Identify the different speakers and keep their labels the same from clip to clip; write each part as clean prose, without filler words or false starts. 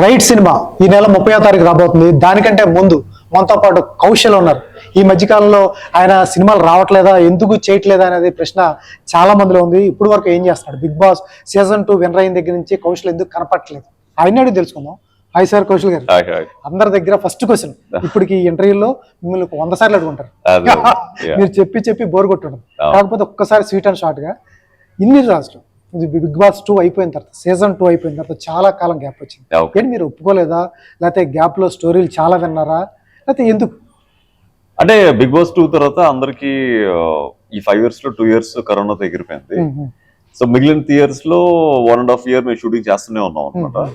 Speaker 1: Right cinema ఈ నెల 30వ తారీఖు రాబోతుంది. దానికంటే ముందు మనతో పాటు కౌశల్ ఉన్నారు. ఈ మధ్యకాలంలో ఆయన సినిమాలు రావట్లేదా, ఎందుకు చేయట్లేదా అనేది ప్రశ్న చాలా మందిలో ఉంది. ఇప్పుడు వరకు ఏం చేస్తున్నాడు? బిగ్ బాస్ సీజన్ 2 విన్నర్ అయిన దగ్గర నుంచి కౌశల్ ఎందుకు కనపట్లేదు? ఆయన అడిగి తెలుసుకుందాం. హాయ్ సార్ కౌశల్ గారు. అందరి దగ్గర ఫస్ట్ క్వశ్చన్, ఇప్పటికి ఈ ఇంటర్వ్యూలో మిమ్మల్ని 100 సార్లు అడుగుంటారు. మీరు చెప్పి బోర్ కొట్టడం, కాకపోతే ఒక్కసారి స్వీట్ అండ్ షార్ట్ గా ఇన్ని రాష్ట్రం బిగ్ బాస్ 2 అయిపోయిన తర్వాత, సీజన్ 2 అయిపోయిన తర్వాత చాలా కాలం గ్యాప్ వచ్చింది. ఏంటి మీరు ఒప్పుకోలేదా, లేకపోతే గ్యాప్ లో స్టోరీలు చాలా విన్నారా, లేకపోతే ఎందుకు?
Speaker 2: అంటే బిగ్ బాస్ 2 తర్వాత అందరికి ఈ 5 years లో 2 years కరోనాతో ఎగిరిపోయింది. సో మిగిలిన 3 years లో 1.5 year మేము షూటింగ్ చేస్తూనే ఉన్నాం అనమాట.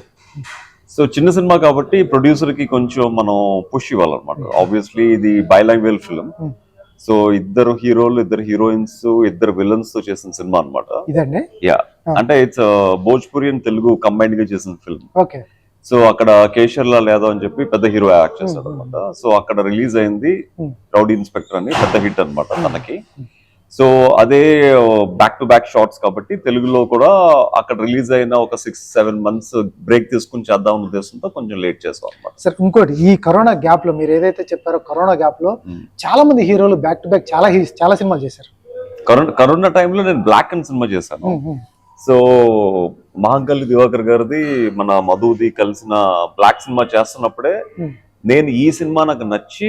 Speaker 2: సో చిన్న సినిమా కాబట్టి ప్రొడ్యూసర్ కి కొంచెం మనం పుష్ ఇవ్వాలన్నమాట. ఆబ్వియస్లీ ఇది బైలాంగ్వేజ్ ఫిల్మ్. సో ఇద్దరు హీరోలు, ఇద్దరు హీరోయిన్స్, ఇద్దరు విలన్స్ తో చేసిన సినిమా అనమాట. యా, అంటే it's Bhojpuri and Telugu combined గా చేసిన ఫిల్మ్. సో అక్కడ కేశర్ లాల్ యాదవ్ అని చెప్పి పెద్ద హీరో యాక్ట్ చేస్తాడు అనమాట. సో అక్కడ రిలీజ్ అయింది రౌడీ ఇన్స్పెక్టర్ అని, పెద్ద హిట్ అనమాట తనకి. సో అదే బ్యాక్ టు బ్యాక్ షార్ట్స్ కాబట్టి తెలుగులో కూడా అక్కడ రిలీజ్ అయిన ఒక 6-7 months బ్రేక్ తీసుకుని చేద్దాం ఉద్దేశంతో కొంచెం లేట్ చేస్తాం అనమాట.
Speaker 1: సార్ ఇంకోటి, ఈ కరోనా గ్యాప్ లో మీరు ఏదైతే చెప్పారో, కరోనా గ్యాప్ లో చాలా మంది హీరోలు బ్యాక్ టు బ్యాక్ చాలా సినిమాలు చేశారు.
Speaker 2: కరోనా టైంలో నేను బ్లాక్ అండ్ సినిమా చేశాను. సో మహంకాళి దివాకర్ గారిది మన మధుది కలిసిన బ్లాక్ సినిమా చేస్తున్నప్పుడే నేను ఈ సినిమా నాకు నచ్చి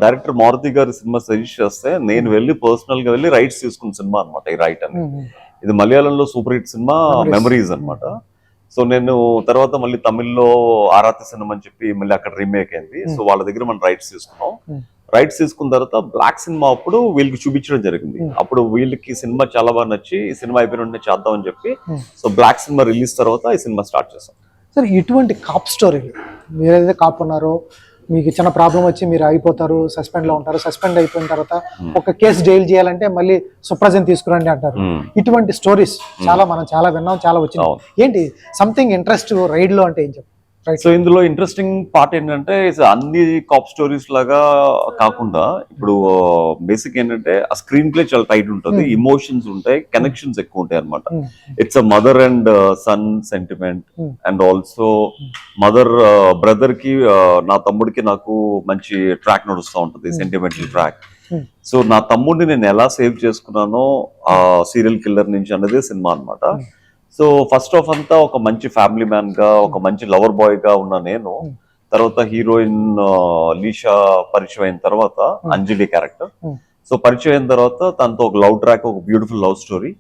Speaker 2: డైరెక్టర్ మారుతి గారి సినిమా సజెస్ట్ చేస్తే నేను వెళ్ళి పర్సనల్ గా వెళ్ళి రైట్స్ తీసుకున్న సినిమా అనమాట ఈ రైట్ అని. ఇది మలయాళంలో సూపర్ హిట్ సినిమా మెమరీస్ అనమాట. సో నేను తర్వాత మళ్ళీ తమిళ్లో ఆరాతి సినిమా అని చెప్పి మళ్ళీ అక్కడ రీమేక్ అయింది. సో వాళ్ళ దగ్గర మనం రైట్స్ తీసుకున్నాం. రైట్స్ తీసుకున్న తర్వాత బ్లాక్ సినిమా అప్పుడు వీళ్ళకి చూపించడం జరిగింది. అప్పుడు వీళ్ళకి సినిమా చాలా బాగా నచ్చి ఈ సినిమా అయిపోయిన వెంటనే చేద్దాం అని చెప్పి సో బ్లాక్ సినిమా రిలీజ్ తర్వాత ఈ సినిమా స్టార్ట్ చేస్తాం.
Speaker 1: సార్ ఇటువంటి కాప్ స్టోరీలు, మీరు ఏదైతే కాప్ ఉన్నారో, మీకు చిన్న ప్రాబ్లం వచ్చి మీరు అయిపోతారు, సస్పెండ్ లో ఉంటారు, సస్పెండ్ అయిపోయిన తర్వాత ఒక కేసు డీల్ చేయాలంటే మళ్ళీ సుప్రజెంట్ తీసుకురండి అంటారు. ఇటువంటి స్టోరీస్ మనం చాలా విన్నాం, చాలా వచ్చింది. ఏంటి సంథింగ్ ఇంట్రెస్ట్ రైడ్ లో అంటే ఏం చెప్పు?
Speaker 2: సో ఇందులో ఇంట్రెస్టింగ్ పార్ట్ ఏంటంటే అన్ని కాప్ స్టోరీస్ లాగా కాకుండా ఇప్పుడు బేసిక్ ఏంటంటే ఆ స్క్రీన్ ప్లే చాలా టైట్ ఉంటుంది, ఇమోషన్స్ ఉంటాయి, కనెక్షన్స్ ఎక్కువ ఉంటాయి అనమాట. It's a mother and son sentiment and also mother brother కి నా తమ్ముడికి నాకు మంచి ట్రాక్ నడుస్తూ ఉంటుంది, సెంటిమెంటల్ ట్రాక్. సో నా తమ్ముడిని నేను ఎలా సేవ్ చేసుకున్నానో ఆ సీరియల్ కిల్లర్ నుంచి అన్నదే సినిమా అనమాట. సో ఫస్ట్ ఆఫ్ అంతా ఒక మంచి ఫ్యామిలీ మ్యాన్ గా, ఒక మంచి లవర్ బాయ్ గా ఉన్న నేను, తర్వాత హీరోయిన్ లీషా పరిచయం అయిన తర్వాత, అంజలి క్యారెక్టర్ సో పరిచయం అయిన తర్వాత తనతో ఒక లవ్ ట్రాక్, ఒక బ్యూటిఫుల్ లవ్ స్టోరీ.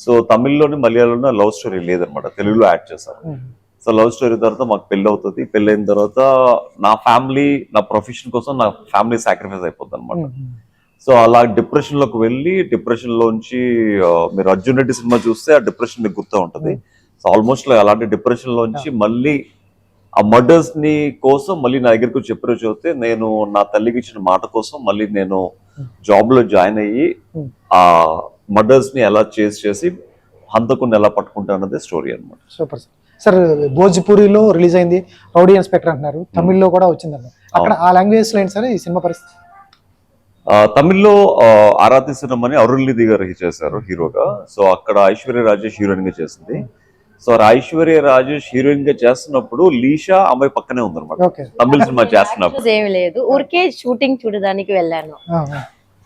Speaker 2: సో తమిళ్లోని మలయాళంలో లవ్ స్టోరీ లేదనమాట, తెలుగులో యాడ్ చేశారు. సో లవ్ స్టోరీ తర్వాత మాకు పెళ్లి అవుతుంది. పెళ్లి అయిన తర్వాత నా ఫ్యామిలీ, నా ప్రొఫెషన్ కోసం నా ఫ్యామిలీ సాక్రిఫైస్ అయిపోద్ది అనమాట. సో అలా డిప్రెషన్ లోకి వెళ్ళి, డిప్రెషన్ లోంచి మీరు అర్జున్ రెడ్డి సినిమా చూస్తే ఆ డిప్రెషన్ మీకు గుర్తు ఉంటుంది. సో ఆల్మోస్ట్ అలాంటి డిప్రెషన్ లోంచి మళ్ళీ ఆ మర్డర్స్ ని కోసం మళ్ళీ నా దగ్గరకు చెప్పారు చూస్తే, నేను నా తల్లికి ఇచ్చిన మాట కోసం మళ్ళీ నేను జాబ్ లో జాయిన్ అయ్యి ఆ మర్డర్స్ ని ఎలా చేసి హంతకుని ఎలా పట్టుకుంటా అన్నది స్టోరీ అనమాట.
Speaker 1: Super sir. భోజ్పురిలో రిలీజ్ అయింది, రౌడీ ఇన్స్పెక్టర్ అంటున్నారు, తమిళ్లో కూడా వచ్చిందన్న, అక్కడ ఆ లాంగ్వేజ్ లో ఏంటి సార్ ఈ సినిమా పరిస్థితి?
Speaker 2: తమిళ్లో ఆరాతి సినిమా అని అరుణ్నిధి గారు చేశారు హీరోగా. సో అక్కడ ఐశ్వర్య రాజేష్ హీరోయిన్ గా చేసింది. సో ఐశ్వర్య రాజేష్ హీరోయిన్ గా చేస్తున్నప్పుడు లీషా అమ్మాయి పక్కనే ఉందన్నమాట తమిళ సినిమా చేస్తున్నప్పుడు.
Speaker 3: ఏమి లేదు, ఊరికే షూటింగ్ చూడడానికి వెళ్ళాను.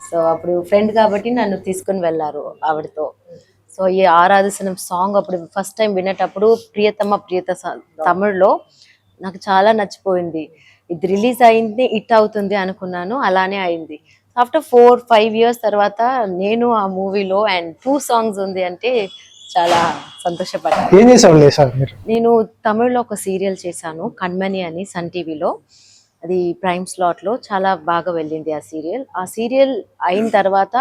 Speaker 3: సో అప్పుడు ఫ్రెండ్ కాబట్టి నన్ను తీసుకుని వెళ్ళారు ఆవిడతో. సో ఈ ఆరాధన సాంగ్ అప్పుడు ఫస్ట్ టైం వినేటప్పుడు ప్రియతమ తమిళ్లో నాకు చాలా నచ్చిపోయింది. ఇది రిలీజ్ అయింది, హిట్ అవుతుంది అనుకున్నాను, అలానే అయింది. ఆఫ్టర్ 4-5 years తర్వాత నేను ఆ మూవీలో అండ్ 2 songs ఉంది అంటే చాలా సంతోషపడ్డాను. నేను తమిళ్లో ఒక సీరియల్ చేశాను, కణ్మణి అని, సన్ టీవీలో. అది ప్రైమ్ స్లాట్ లో చాలా బాగా వెళ్ళింది ఆ సీరియల్. ఆ సీరియల్ అయిన తర్వాత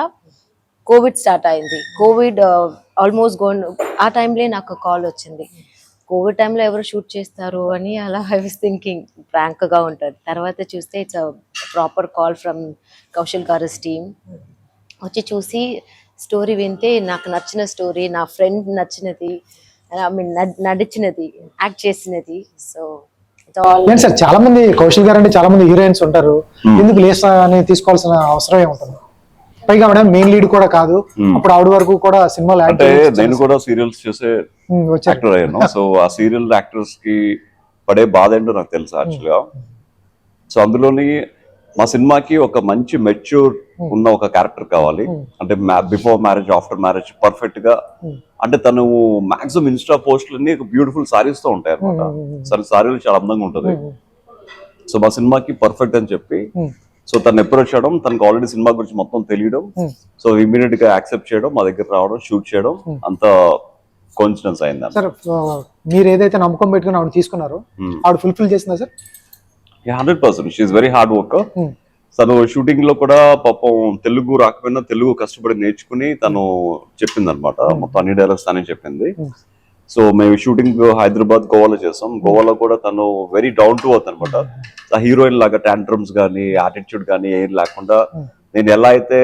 Speaker 3: కోవిడ్ స్టార్ట్ అయింది. కోవిడ్ ఆల్మోస్ట్ ఆ టైంలో నాకు కాల్ వచ్చింది, కోవిడ్ టైంలో ఎవరు షూట్ చేస్తారు అని. అలా ఐ వాస్ థింకింగ్ ప్రాంక్ గా ఉంటుంది. తర్వాత చూస్తే it's proper call from Kaushal గారిస్ టీమ్. వచ్చి చూసి స్టోరీ వింటే నాకు నచ్చిన స్టోరీ, నా ఫ్రెండ్ నచ్చినది, ఐ మీన్ నడిచినది, యాక్ట్ చేసినది. సో
Speaker 1: సార్ చాలా మంది కౌశల్ గారు అంటే చాలా మంది హీరోయిన్స్ ఉంటారు, ఎందుకు లేసా అని తీసుకోవాల్సిన అవసరం ఏముంటుంది? పైగా మేడం మెయిన్ లీడ్ కూడా కాదు, అప్పుడు ఆవిడ వరకు కూడా సినిమాలో
Speaker 2: నేను కూడా సీరియల్స్ చేసే యాక్టర్ అయ్యాను. సో ఆ సీరియల్ యాక్టర్స్ కి పడే బాధ ఏంటో నాకు తెలుసు యాక్చువల్గా. సో అందులోని మా సినిమాకి ఒక మంచి మెచ్యూర్ ఉన్న ఒక క్యారెక్టర్ కావాలి. అంటే before marriage, after marriage perfect గా, అంటే తను మాక్సిమం ఇన్స్టా పోస్టులన్నీ బ్యూటిఫుల్ సారీస్ తో ఉంటాయి అనమాట. సరే సారీలు చాలా అందంగా ఉంటది. సో మా సినిమాకి పర్ఫెక్ట్ అని చెప్పి సో తను అప్రోచ్ చేయడం, తనకు ఆల్రెడీ సినిమా గురించి మొత్తం తెలియడం, సో ఇమీడియట్ గా యాక్సెప్ట్ చేయడం, మా దగ్గర రావడం, షూట్ చేయడం, అంత కోఇన్సిడెన్స్ అయింది.
Speaker 1: సార్ మీరు ఏదైతే నమ్మకం పెట్టుకుని ఆవిడ తీసుకున్నారో ఆవిడ ఫుల్ఫిల్ చేసిందా sir?
Speaker 2: 100%. She's very hard worker. తను షూటింగ్ లో కూడా పాపం తెలుగు రాకపోయినా తెలుగు కష్టపడి నేర్చుకుని తను చెప్పింది అనమాట. మొత్తం అన్ని డైలాగ్స్ తనే చెప్పింది. సో మేము షూటింగ్ హైదరాబాద్, గోవాలో చేసాం. గోవాలో కూడా తను వెరీ డౌన్ టు అర్త్ అనమాట. ఆ హీరోయిన్ లాగా టాంట్రమ్స్ కానీ యాటిట్యూడ్ కానీ ఏం లేకుండా, నేను ఎలా అయితే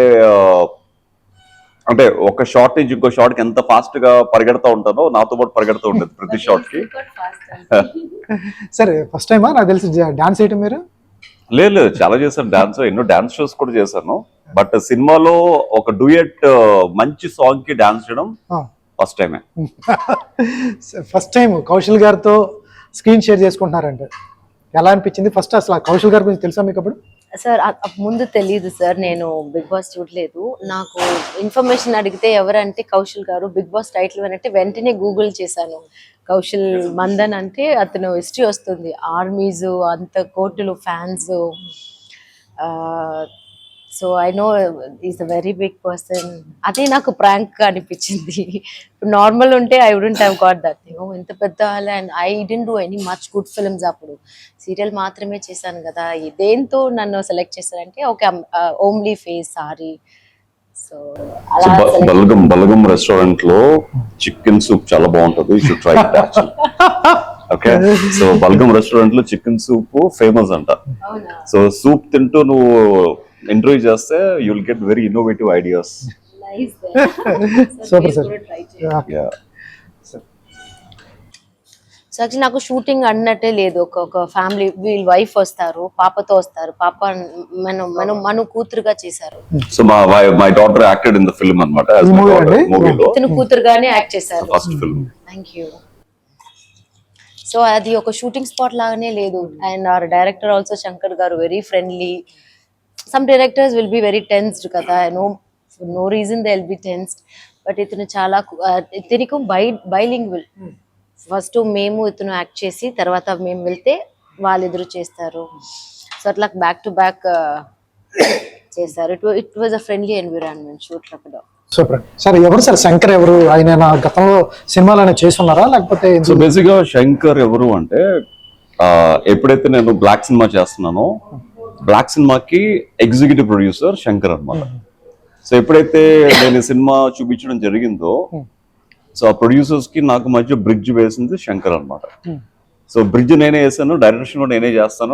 Speaker 2: అంటే ఒక షార్ట్ నుంచి ఇంకో షార్ట్ కి ఎంత ఫాస్ట్ గా పరిగెడతా ఉంటానో నాతో పాటు పరిగెడతా ఉంటుంది ప్రతి షార్ట్ కి.
Speaker 1: సరే ఫస్ట్ టైమా నాకు తెలిసి డాన్స్ చేయటం మీరు?
Speaker 2: లేదు, చాలా చేశాను డాన్స్, ఎన్నో డాన్స్ షోస్ కూడా చేశాను. బట్ సినిమాలో ఒక డూయట్ మంచి సాంగ్ కి డాన్స్ చేయడం ఫస్ట్ టైమే.
Speaker 1: ఫస్ట్ టైం కౌశల్ గారితో స్క్రీన్ షేర్ చేసుకుంటున్నారంటే ఎలా అనిపించింది? ఫస్ట్ అసలు కౌశల్ గారి గురించి తెలుసా మీకు అప్పుడు?
Speaker 3: సార్ ముందు తెలియదు సార్, నేను బిగ్ బాస్ చూడలేదు. నాకు ఇన్ఫర్మేషన్ అడిగితే ఎవరంటే కౌశల్ గారు, బిగ్ బాస్ టైటిల్ అంటే వెంటనే గూగుల్ చేశాను. కౌశల్ మందన్ అంటే అతను హిస్టరీ వస్తుంది, ఆర్మీస్, అంత కోర్టులు, fans. So I know is a very big person. అదే నాకు ప్రాంక్ అనిపించింది. నార్మల్ ఉంటే I wouldn't have got that thing. ఇంత పెద్ద and I didn't do any much good films. అప్పుడు సీరియల్ మాత్రమే చేశాను కదా. దేంతో నన్ను సెలెక్ట్ చేశారంటే okay homely face sorry. So అలా
Speaker 2: బలగం రెస్టారెంట్ లో చికెన్ సూప్ చాలా బాగుంటది, you should try it actually. Okay, so Balagam restaurant లో చికెన్ సూప్ ఫేమస్ అంట. సో సూప్ తింటూ నువ్వు ఇంటర్వ్యూ చేస్తే you will get very innovative ideas.
Speaker 1: Super sir.
Speaker 3: So actually నాకు షూటింగ్ అన్నట్టే లేదు. ఒక ఫ్యామిలీ, వీళ్ళ వైఫ్ వస్తారు, పాపతో వస్తారు. పాప మన కూతురుగా చేశారు.
Speaker 2: So my daughter acted in the film అన్నమాట. మూవీలో
Speaker 3: ఇతను కూతురుగానే యాక్ట్ చేశారు.
Speaker 2: First film.
Speaker 3: Thank you. So అది ఒక షూటింగ్ స్పాట్ లాగానే లేదు. And our director also Shankar garu very friendly. Some directors will be very tensed కదా, no reason they will be tensed. But ఇతను చాలా, ఇతనికి బైలింగ్వల్. ఫస్ట్ మేము ఇతను యాక్ట్ చేసి తర్వాత మేము వెళ్తే వాళ్ళిద్దరు చేస్తారు. సో అట్లా బ్యాక్ టు బ్యాక్ చేశారు. It was a friendly environment shoot లో.
Speaker 1: Super sir. ఎవరు సార్ శంకర్? ఎవరు ఆయన? గతంలో సినిమాలు చేస్తున్నారా లేకపోతే?
Speaker 2: సో బేసిక్ గా శంకర్ ఎవరు అంటే, ఎప్పుడైతే నేను బ్లాక్ సినిమా చేస్తున్నానో, బ్లాక్ సినిమాకి ఎగ్జిక్యూటివ్ ప్రొడ్యూసర్ శంకర్ అన్నమాట. సో ఎప్పుడైతే నేను సినిమా చూపించడం జరిగిందో, సో ఆ ప్రొడ్యూసర్స్ కి నాకు మధ్య బ్రిడ్జ్ వేసింది శంకర్ అన్నమాట. సో బ్రిడ్జ్ నేనే వేసాను, డైరెక్షన్ కూడా నేనే చేస్తాను.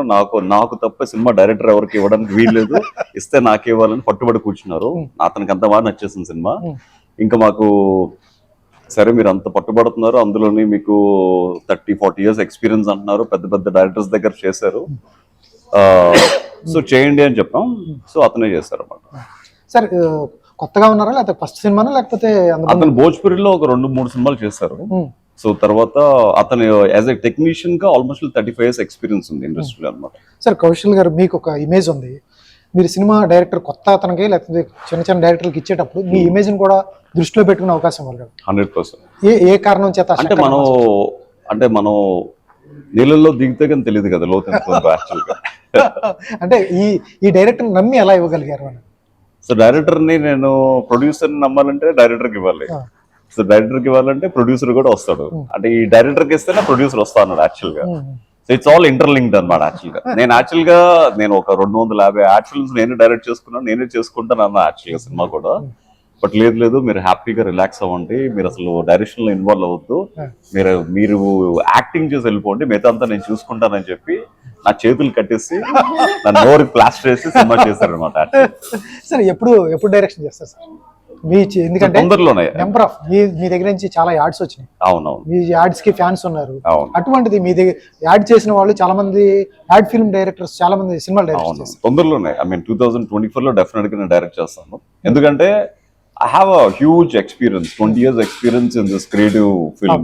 Speaker 2: నాకు తప్ప సినిమా డైరెక్టర్ ఎవరికి ఇవ్వడానికి వీల్లేదు, ఇస్తే నాకే ఇవ్వాలని పట్టుబడి కూర్చున్నారు. అతనికి అంత బాగా నచ్చేసింది సినిమా. ఇంకా మాకు సరే మీరు అంత పట్టుబడుతున్నారు, అందులోని మీకు 30-40 years ఎక్స్పీరియన్స్ అంటున్నారు, పెద్ద పెద్ద డైరెక్టర్స్ దగ్గర చేశారు, సో చేయండి అని చెప్పాం. సో అతనే చేశారు అన్నమాట.
Speaker 1: సార్ కొత్తగా ఉన్నారా లేకపోతే ఫస్ట్ సినిమానా లేకపోతే?
Speaker 2: అతను భోజ్పురిలో ఒక 2-3 సినిమాలు చేశారు. సో తర్వాత అతను యాజ్ ఎ టెక్నీషియన్ గా ఆల్మోస్ట్ 35 years ఎక్స్పీరియన్స్ ఉంది ఇండస్ట్రీలో అన్నమాట.
Speaker 1: సార్ కౌశల్ గారు, మీకు ఒక ఇమేజ్ ఉంది. మీరు సినిమా డైరెక్టర్ కొత్త అతనికి లేకపోతే చిన్న డైరెక్టర్కి ఇచ్చేటప్పుడు మీ ఇమేజ్ ని కూడా దృష్టిలో పెట్టుకునే అవకాశం ఉంది కదా?
Speaker 2: 100%.
Speaker 1: ఏ కారణం చేత?
Speaker 2: అంటే మనం నీళ్ళల్లో దిగితే కానీ తెలియదు కదా లోతు యాక్చువల్ గా.
Speaker 1: అంటే ఈ డైరెక్టర్ నమ్మి ఎలా ఇవ్వగలిగారు అని?
Speaker 2: సో డైరెక్టర్ ని నేను ప్రొడ్యూసర్ ని నమ్మాలంటే డైరెక్టర్ కి ఇవ్వాలి, సో డైరెక్టర్ కి ఇవ్వాలంటే ప్రొడ్యూసర్ కూడా వస్తాడు. అంటే ఈ డైరెక్టర్ కి ఇస్తేనే ప్రొడ్యూసర్ వస్తా అన్నాడు యాక్చువల్ గా. సో ఇట్స్ ఆల్ ఇంటర్లింక్డ్ అనమాట. యాక్చువల్ గా నేను ఒక 250 యాడ్ ఫిల్మ్స్ నేను డైరెక్ట్ చేసుకున్నాను, నేనే చేసుకుంటాను అన్న యాక్చువల్ గా సినిమా కూడా. బట్ లేదు మీరు హ్యాపీగా రిలాక్స్ అవ్వండి, మీరు అసలు డైరెక్షన్ లో ఇన్వాల్వ్ అవ్వద్దు, మీరు యాక్టింగ్ చేసి వెళ్ళిపోండి, మిగతా అంతా నేను చూసుకుంటానని చెప్పి నా చేతులు కట్టేసి నా నోరు ప్లాస్టర్ వేసి సినిమా చేశారు అనమాట.
Speaker 1: సార్ ఎప్పుడు డైరెక్షన్ చేస్తారు సార్? ఎందుకంటే
Speaker 2: తొందరలోనే
Speaker 1: నెంబర్ ఆఫ్ మీ దగ్గర నుంచి చాలా యాడ్స్ వచ్చినాయి.
Speaker 2: అవునవును,
Speaker 1: మీ యాడ్స్ కి ఫ్యాన్స్ ఉన్నారు. అటువంటిది మీ దగ్గర యాడ్ చేసిన వాళ్ళు చాలా మంది యాడ్ ఫిల్మ్ డైరెక్టర్స్ చాలా మంది సినిమాలు డైరెక్ట్ చేస్తారు.
Speaker 2: తొందరలోనే 2024 లో డెఫినెట్ గా నేను డైరెక్ట్ చేస్తాను. ఎందుకంటే I have a huge experience, 20 years experience in this creative film.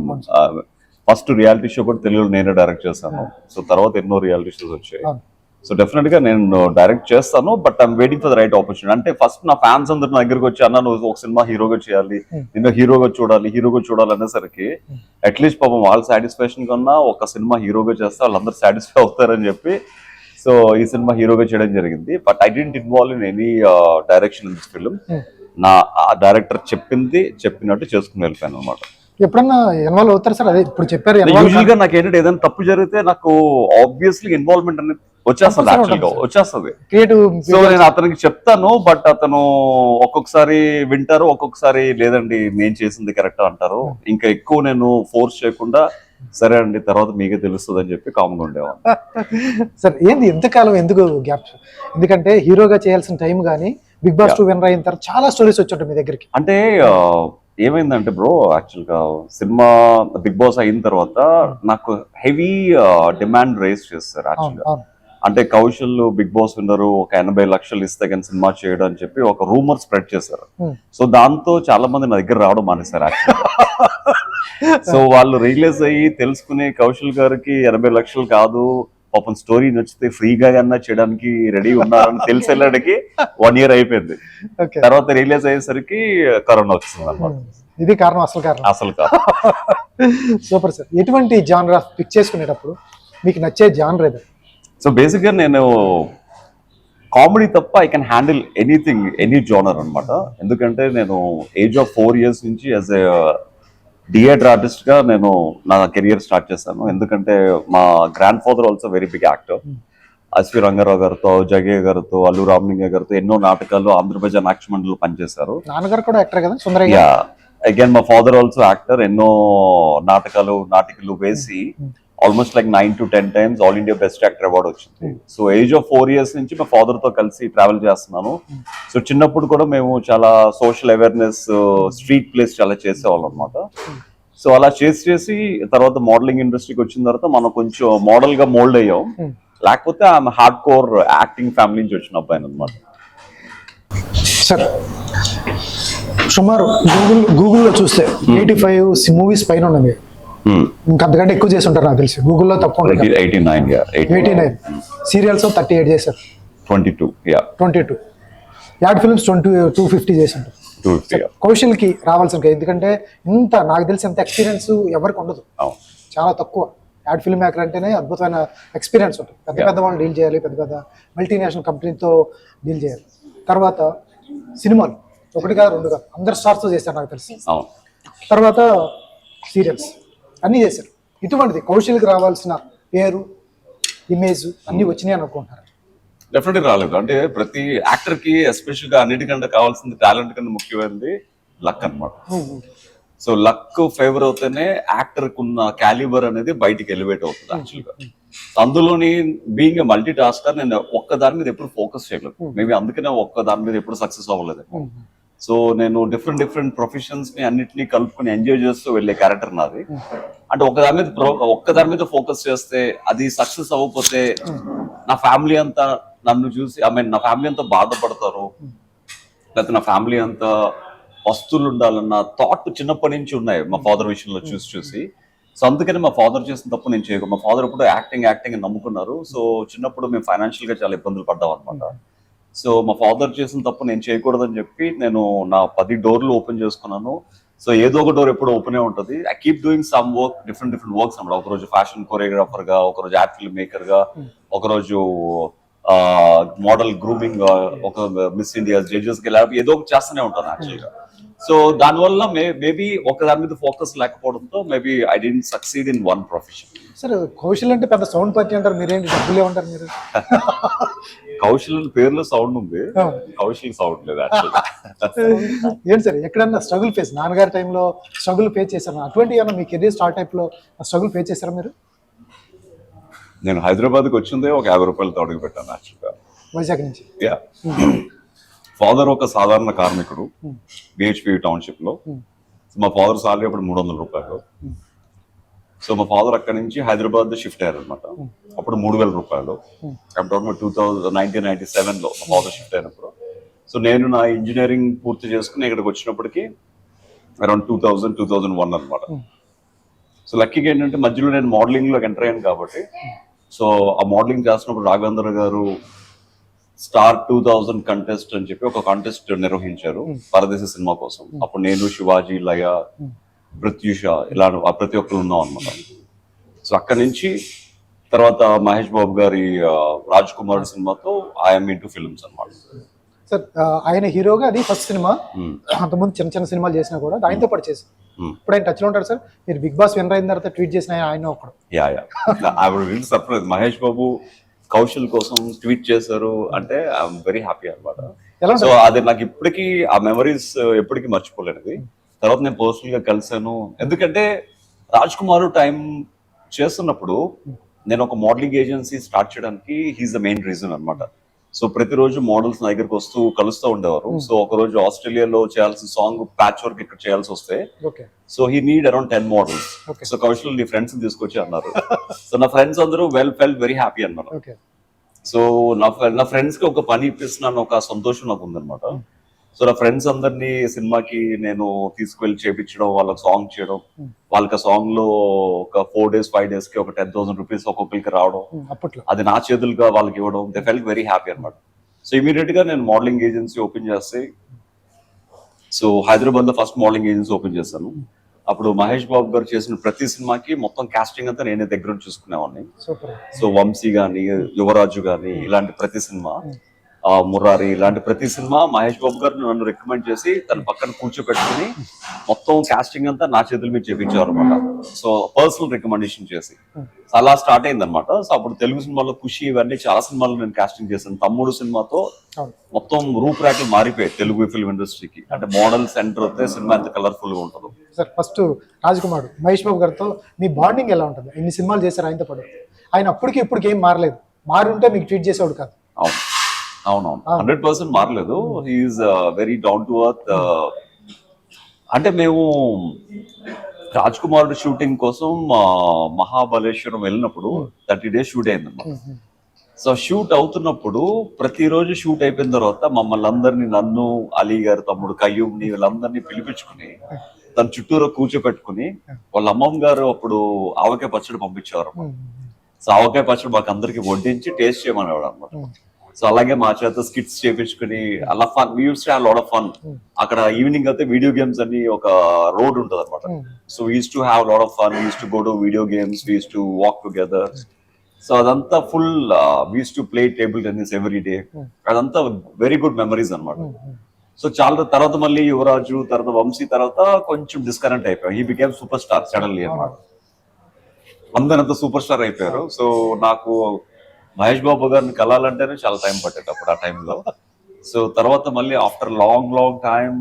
Speaker 2: First reality show కూడా తెలుగులో నేనే డైరెక్ట్ చేశాను. సో తర్వాత ఎన్నో రియాలిటీ షోస్ వచ్చాయి.
Speaker 1: అవును.
Speaker 2: సో డెఫినెట్ గా నేను డైరెక్ట్ చేస్తాను, but I'm waiting for the right opportunity. అంటే ఫస్ట్ నా ఫ్యాన్స్ అందరు నా దగ్గరకు వచ్చి, అన్న నువ్వు ఒక సినిమా హీరోగా చేయాలి, నిన్న హీరోగా చూడాలి అనేసరికి అట్లీస్ట్ పాపం వాళ్ళ సాటిస్ఫాక్షన్ కన్నా ఒక సినిమా హీరోగా చేస్తే వాళ్ళందరూ సాటిస్ఫై అవుతారని చెప్పి సో ఈ సినిమా హీరోగా చేయడం జరిగింది. But I didn't involve in any direction in this film. నా డైరెక్టర్ చెప్పినట్టు చేసుకుని వెళ్ళిపోయాను అనమాట.
Speaker 1: ఎప్పుడన్నా ఇన్వాల్వ్ అవుతారు సార్? అదే ఇప్పుడు చెప్పారు.
Speaker 2: యూజువల్ గా నాకు ఏంటంటే ఏదైనా తప్పు జరిగితే నాకు ఆబ్వియస్లీ ఇన్వాల్వ్మెంట్ అనేది వచ్చేస్తుంది, యాక్చువల్ గా వచ్చేస్తుంది.
Speaker 1: క్రియేటివ్.
Speaker 2: సో నేను అతనికి చెప్తాను, బట్ అతను ఒక్కొక్కసారి వింటారు, ఒక్కొక్కసారి లేదండి నేను చేసింది కరెక్ట్ అంటారు. ఇంకా ఎక్కువ నేను ఫోర్స్ చేయకుండా సరే అండి తర్వాత మీకే తెలుస్తుంది అని చెప్పి కామ్గా ఉండేవాడు.
Speaker 1: సార్ ఏంది ఎంతకాలం ఎందుకు గ్యాప్? ఎందుకంటే హీరోగా చేయాల్సిన టైం కానీ బిగ్ బాస్ 2 విన్నర్ అయిన తర్వాత చాలా స్టోరీస్ వచ్చి మీ దగ్గరికి.
Speaker 2: అంటే ఏమైందంటే బ్రో, యాక్చువల్ గా సినిమా బిగ్ బాస్ అయిన తర్వాత నాకు హెవీ డిమాండ్ రేస్ చేస్తారు యాక్చువల్ గా. అంటే కౌశల్ బిగ్ బాస్ విన్నర్, ఒక 80 లక్షలు ఇస్తే కానీ సినిమా చేయడం అని చెప్పి ఒక రూమర్ స్ప్రెడ్ చేశారు. సో దాంతో చాలా మంది నా దగ్గర రావడం మానేశారు యాక్చువల్. సో వాళ్ళు రియలైజ్ అయ్యి తెలుసుకుని కౌశల్ గారికి 80 లక్షలు కాదు, పాపం స్టోరీ నచ్చితే ఫ్రీగా అన్నా చేయడానికి రెడీ ఉన్నారని తెలిసి వెళ్ళడానికి 1 year అయిపోయింది. తర్వాత రియలైజ్ అయ్యేసరికి కరోనా వచ్చింది అన్నమాట.
Speaker 1: ఇది కారణం, అసలు కారణం. Super sir. ఎటువంటి జానర్ పిక్ చేసుకునేటప్పుడు మీకు నచ్చే జానర్ ఏదో?
Speaker 2: సో బేసిక్ గా నేను కామెడీ తప్ప I can handle anything, any genre అనమాట. ఎందుకంటే నేను ఏజ్ ఆఫ్ 4 years నుంచి యాజ్ ఎ థియేటర్ ఆర్టిస్ట్ గా నేను నా కెరియర్ స్టార్ట్ చేశాను. ఎందుకంటే మా grandfather also very big actor. S V Ranga Rao గారితో, జగయ్య గారితో, అల్లు రామలింగయ్య గారితో ఎన్నో నాటకాలు ఆంధ్రప్రదేశ్ నాట్య మండలిలో పనిచేశారు.
Speaker 1: నాన్నగారు కూడా యాక్టర్ కదా, సుందరయ్య.
Speaker 2: అగైన్ మా ఫాదర్ ఆల్సో యాక్టర్. ఎన్నో నాటకాలు వేసి almost like 9 to 10 times all India best actor award వచ్చింది. సో ఏజ్ ఆఫ్ 4 years నుంచి మా ఫాదర్ తో కలిసి ట్రావెల్ చేస్తున్నాను. సో చిన్నప్పుడు కూడా మేము చాలా సోషల్ అవేర్నెస్, స్ట్రీట్ ప్లేస్ చాలా చేసేవాళ్ళం అనమాట. సో అలా చేసి తర్వాత మోడలింగ్ ఇండస్ట్రీకి వచ్చిన తర్వాత మనం కొంచెం మోడల్ గా మోల్డ్ అయ్యాం. లేకపోతే ఆమె హార్డ్ కోర్ యాక్టింగ్ ఫ్యామిలీ నుంచి వచ్చిన అబ్బాయి అనమాట.
Speaker 1: సార్ సుమారు గూగుల్లో చూస్తే 85 మూవీస్ పైన ఉన్నవి. ఇంకంతకంటే ఎక్కువ చేసి ఉంటారు నాకు తెలిసి. గూగుల్లో తప్పకుండా 89 సీరియల్స్ 38 చేశారు. 22 యాడ్ ఫిల్మ్స్ 250 చేసి ఉంటారు. కౌశల్ కి రావాల్సిన, ఎందుకంటే ఇంత నాకు తెలిసి అంత ఎక్స్పీరియన్స్ ఎవరికి ఉండదు, చాలా తక్కువ. యాడ్ ఫిల్మ్ మేకర్ అంటేనే అద్భుతమైన ఎక్స్పీరియన్స్ ఉంటుంది. పెద్ద వాళ్ళు డీల్ చేయాలి, పెద్ద మల్టీనేషనల్ కంపెనీతో డీల్ చేయాలి. తర్వాత సినిమాలు 1 కాదు 2 కాదు అందరు స్టార్స్ తో చేశారు నాకు తెలిసి. తర్వాత సీరియల్స్ అన్నీ చేశారు. ఇటువంటిది కౌశల్కి రావాల్సిన పేరు, ఇమేజ్ అన్ని వచ్చినాయి అనుకుంటున్నారు?
Speaker 2: డెఫినెట్గా రాలేదు. అంటే ప్రతి యాక్టర్ కి ఎస్పెషల్ గా అన్నిటికంటే కావాల్సింది టాలెంట్ కన్నా ముఖ్యమైనది లక్ అన్నమాట. సో లక్ ఫేవర్ అవుతేనే యాక్టర్ కున్న క్యాలిబర్ అనేది బయటికి ఎలివేట్ అవుతుంది యాక్చువల్ గా. అందులోని బీయింగ్ మల్టీ టాస్కర్ నేను ఒక్క దాని మీద ఎప్పుడు ఫోకస్ చేయలేదు. మేబీ అందుకనే ఒక్క దాని మీద ఎప్పుడు సక్సెస్ అవ్వలేదు. సో నేను డిఫరెంట్ ప్రొఫెషన్స్ ని అన్నిటినీ కలుపుకొని ఎంజాయ్ చేస్తూ వెళ్ళే క్యారెక్టర్ నాది. అంటే ఒక్క దాని మీద ఫోకస్ చేస్తే అది సక్సెస్ అవ్వకపోతే నా ఫ్యామిలీ అంతా నన్ను చూసి నా ఫ్యామిలీ అంతా బాధపడతారు, లేకపోతే నా ఫ్యామిలీ అంతా వస్తువులు ఉండాలన్న థాట్ చిన్నప్పటి నుంచి ఉన్నాయి మా ఫాదర్ విషయంలో చూసి. సో అందుకని మా ఫాదర్ చేసిన తప్పు నేను చేయకూడదు. మా ఫాదర్ ఎప్పుడు యాక్టింగ్ నమ్ముకున్నారు. సో చిన్నప్పుడు మేము ఫైనాన్షియల్ గా చాలా ఇబ్బందులు పడ్డాం అనమాట. సో మా ఫాదర్ చేసిన తప్పు నేను చేయకూడదని చెప్పి నేను నా 10 doors ఓపెన్ చేసుకున్నాను. సో ఏదో ఒక డోర్ ఎప్పుడు ఓపెనే ఉంటుంది. I keep doing some work, different works అన్నమాట. ఒకరోజు ఫ్యాషన్ కొరియోగ్రాఫర్ గా, ఒకరోజు యాడ్ ఫిల్మ్ మేకర్ గా, ఒకరోజు మోడల్ గ్రూమింగ్, ఒక మిస్ ఇండియా జడ్జెస్ కి ఏదో ఒకటి చేస్తూనే ఉంటాను యాక్చువల్ గా. సో దానివల్ల మేబీ ఒక దాని మీద ఫోకస్ లేకపోవడంతో maybe I didn't succeed in one profession.
Speaker 1: Sir Kaushal అంటే పెద్ద సౌండ్ పార్టీ అంటారు, మీరేంటి డబ్బులే ఉంటారు మీరు?
Speaker 2: కౌశల్ పేరులో సౌండ్ ఉంది, కౌశల్ సౌండ్ లేదు యాక్చువల్గా.
Speaker 1: ఏంటి సార్ ఎక్కడన్నా స్ట్రగుల్ ఫేస్, నాన్నగారి టైంలో స్ట్రగుల్ ఫేస్ చేశారు? అటువంటి ఏమన్నా మీ కెరీర్ స్టార్ట్ టైప్ లో స్ట్రగుల్ ఫేస్ చేశారా మీరు?
Speaker 2: నేను హైదరాబాద్కి వచ్చిందే ఒక 50 రూపాయలతో అడుగు పెట్టాను యాక్చువల్గా,
Speaker 1: వైజాగ్ నుంచి.
Speaker 2: ఫాదర్ ఒక సాధారణ కార్మికుడు బిహెచ్పి టౌన్షిప్ లో. మా ఫాదర్ సాలరీ అప్పుడు 300 రూపాయలు. సో మా ఫాదర్ అక్కడి నుంచి హైదరాబాద్ షిఫ్ట్ అయ్యారు అనమాట. అప్పుడు 3000 రూపాయలు. 1997 లో మా ఫాదర్ షిఫ్ట్ అయినప్పుడు. సో నేను నా ఇంజనీరింగ్ పూర్తి చేసుకుని ఇక్కడికి వచ్చినప్పటికీ అరౌండ్ 2001 అనమాట. సో లక్కీగా ఏంటంటే మధ్యలో నేను మోడలింగ్ లోకి ఎంటర్ అయ్యాను కాబట్టి, సో ఆ మోడలింగ్ చేస్తున్నప్పుడు రాఘవేంద్ర గారు స్టార్ 2000 కంటెస్ట్ అని చెప్పి ఒక కాంటెస్ట్ నిర్వహించారు పరదేశ సినిమా కోసం. అప్పుడు నేను, శివాజీ, లయ, ప్రత్యూష ఇలా ప్రతి ఒక్కరు ఉన్నాం అనమాట. సో అక్కడి నుంచి తర్వాత మహేష్ బాబు గారి రాజ్ కుమార్ సినిమాతో ఐఎమ్ ఇంటూ ఫిల్మ్స్ అనమాట.
Speaker 1: సార్ ఆయన హీరోగా అది ఫస్ట్ సినిమా. అంతకుముందు చిన్న చిన్న సినిమాలు చేసినా కూడా ఆయనతో పాటు చేసి ఇప్పుడు ఆయన టచ్ లో ఉంటాడు సార్. మీరు బిగ్ బాస్ విన్నర్ అయిన తర్వాత ట్వీట్ చేసిన ఆయన ఒకడు.
Speaker 2: I was really surprise. Mahesh Babu Kaushal కోసం ట్వీట్ చేశారు అంటే ఐఎమ్ వెరీ హ్యాపీ అనమాట. సో అది నాకు ఇప్పటికీ ఆ మెమరీస్ ఎప్పటికీ మర్చిపోలేనిది. తర్వాత నేను పర్సనల్ గా కలిసాను, ఎందుకంటే రాజ్ కుమార్ టైం చేస్తున్నప్పుడు నేను ఒక మోడలింగ్ ఏజెన్సీ స్టార్ట్ చేయడానికి హీస్ ద మెయిన్ రీజన్ అనమాట. సో ప్రతిరోజు మోడల్స్ నా దగ్గరకు వస్తూ కలుస్తూ ఉండేవారు. సో ఒక రోజు ఆస్ట్రేలియాలో చేయాల్సిన సాంగ్ ప్యాచ్ వర్క్ ఇక్కడ చేయాల్సి వస్తే, so he need around 10 models. So Kaushal నీ ఫ్రెండ్స్ తీసుకొచ్చి అన్నారు. సో నా ఫ్రెండ్స్ అందరూ ఫెల్ట్ వెరీ హ్యాపీ అన్నారు. సో నా ఫ్రెండ్స్ కి ఒక పని ఇప్పిస్తున్నాను ఒక సంతోషం నాకు ఉందన్నమాట. సో నా ఫ్రెండ్స్ అందరినీ సినిమాకి నేను తీసుకువెళ్ళి చేపించడం, వాళ్ళకి సాంగ్ చేయడం, వాళ్ళకి ఆ సాంగ్ లో ఒక 4 days 5 days కి ఒక 10,000 రూపీస్ ఒక్కొక్కరికి రావడం, అది నా చేతులుగా వాళ్ళకి ఇవ్వడం, దే ఫెల్ట్ వెరీ హ్యాపీ అనమాట. సో ఇమీడియట్ గా నేను మోడలింగ్ ఏజెన్సీ ఓపెన్ చేస్తే, సో హైదరాబాద్ లో ఫస్ట్ మోడలింగ్ ఏజెన్సీ ఓపెన్ చేశాను. అప్పుడు మహేష్ బాబు గారు చేసిన ప్రతి సినిమాకి మొత్తం కాస్టింగ్ అంతా నేనే దగ్గర చూసుకునేవాడిని. సో వంశీ గాని, యువరాజు గాని, ఇలాంటి ప్రతి సినిమా, మురారి, ఇలాంటి ప్రతి సినిమా మహేష్ బాబు గారు నన్ను రికమెండ్ చేసి తన పక్కన కూర్చోపెట్టుకుని మొత్తం కాస్టింగ్ అంతా నా చేతుల మీద చేపించారు అనమాట. సో పర్సనల్ రికమెండేషన్ చేసి అలా స్టార్ట్ అయింది అనమాట. సో అప్పుడు తెలుగు సినిమాలో ఖుషి, ఇవన్నీ చాలా సినిమాలు నేను కాస్టింగ్ చేశాను. తమ్ముడు సినిమాతో మొత్తం రూపురేఖలు మారిపోయాయి తెలుగు ఫిల్మ్ ఇండస్ట్రీకి. అంటే మోడల్ సెంటర్ అయితే సినిమా ఎంత కలర్ఫుల్ గా ఉంటుందో.
Speaker 1: సార్ ఫస్ట్ రాజ్ కుమార్ మహేష్ బాబు గారితో మీ బాండింగ్ ఎలా ఉంటుంది? ఇన్ని సినిమాలు చేశారు ఆయనతో పాటు. ఆయన అప్పటికి ఇప్పటికి ఏం మారలేదు. మారి ఉంటే మీకు ట్వీట్ చేసేవాడు కాదు.
Speaker 2: అవునవును 100% మారలేదు. He's very down to earth. అంటే మేము రాజ్ కుమార్ షూటింగ్ కోసం మహాబలేశ్వరం వెళ్ళినప్పుడు 30 days షూట్ అయిందన్నమాట. సో షూట్ అవుతున్నప్పుడు ప్రతిరోజు షూట్ అయిపోయిన తర్వాత మమ్మల్ని అందరినీ, నన్ను, అలీ గారు తమ్ముడు కయ్యూమ్ని, వీళ్ళందరినీ పిలిపించుకుని తన చుట్టూరు కూర్చోపెట్టుకుని వాళ్ళ అమ్మమ్మ గారు అప్పుడు ఆవకాయ పచ్చడి పంపించేవారు. సో ఆవకాయ పచ్చడి మాకు అందరికి వడ్డించి టేస్ట్ చేయమనేవాడు అనమాట. సో అలాగే మా చేత స్కిట్స్ చేపించుకుని అలా fun, we use to have lot of fun. అక్కడ ఈవినింగ్ అయితే వీడియో గేమ్స్ అని ఒక రోడ్ ఉంటుంది అనమాట. So we use to have lot of fun, we use to go to video games, we use to walk together. So అదంతా full, we use to play table tennis every day. అదంతా very good memories అనమాట. So చాలా తర్వాత మళ్ళీ యువరాజు, తర్వాత వంశీ, తర్వాత కొంచెం డిస్కనెక్ట్ అయిపోయాం. He became super star suddenly అనమాట. అందరంతా సూపర్ స్టార్ అయిపోయారు. సో నాకు మహేష్ బాబు గారిని కలాలంటేనే చాలా టైం పట్టేది అప్పుడు ఆ టైంలో. సో తర్వాత మళ్ళీ ఆఫ్టర్ లాంగ్ టైం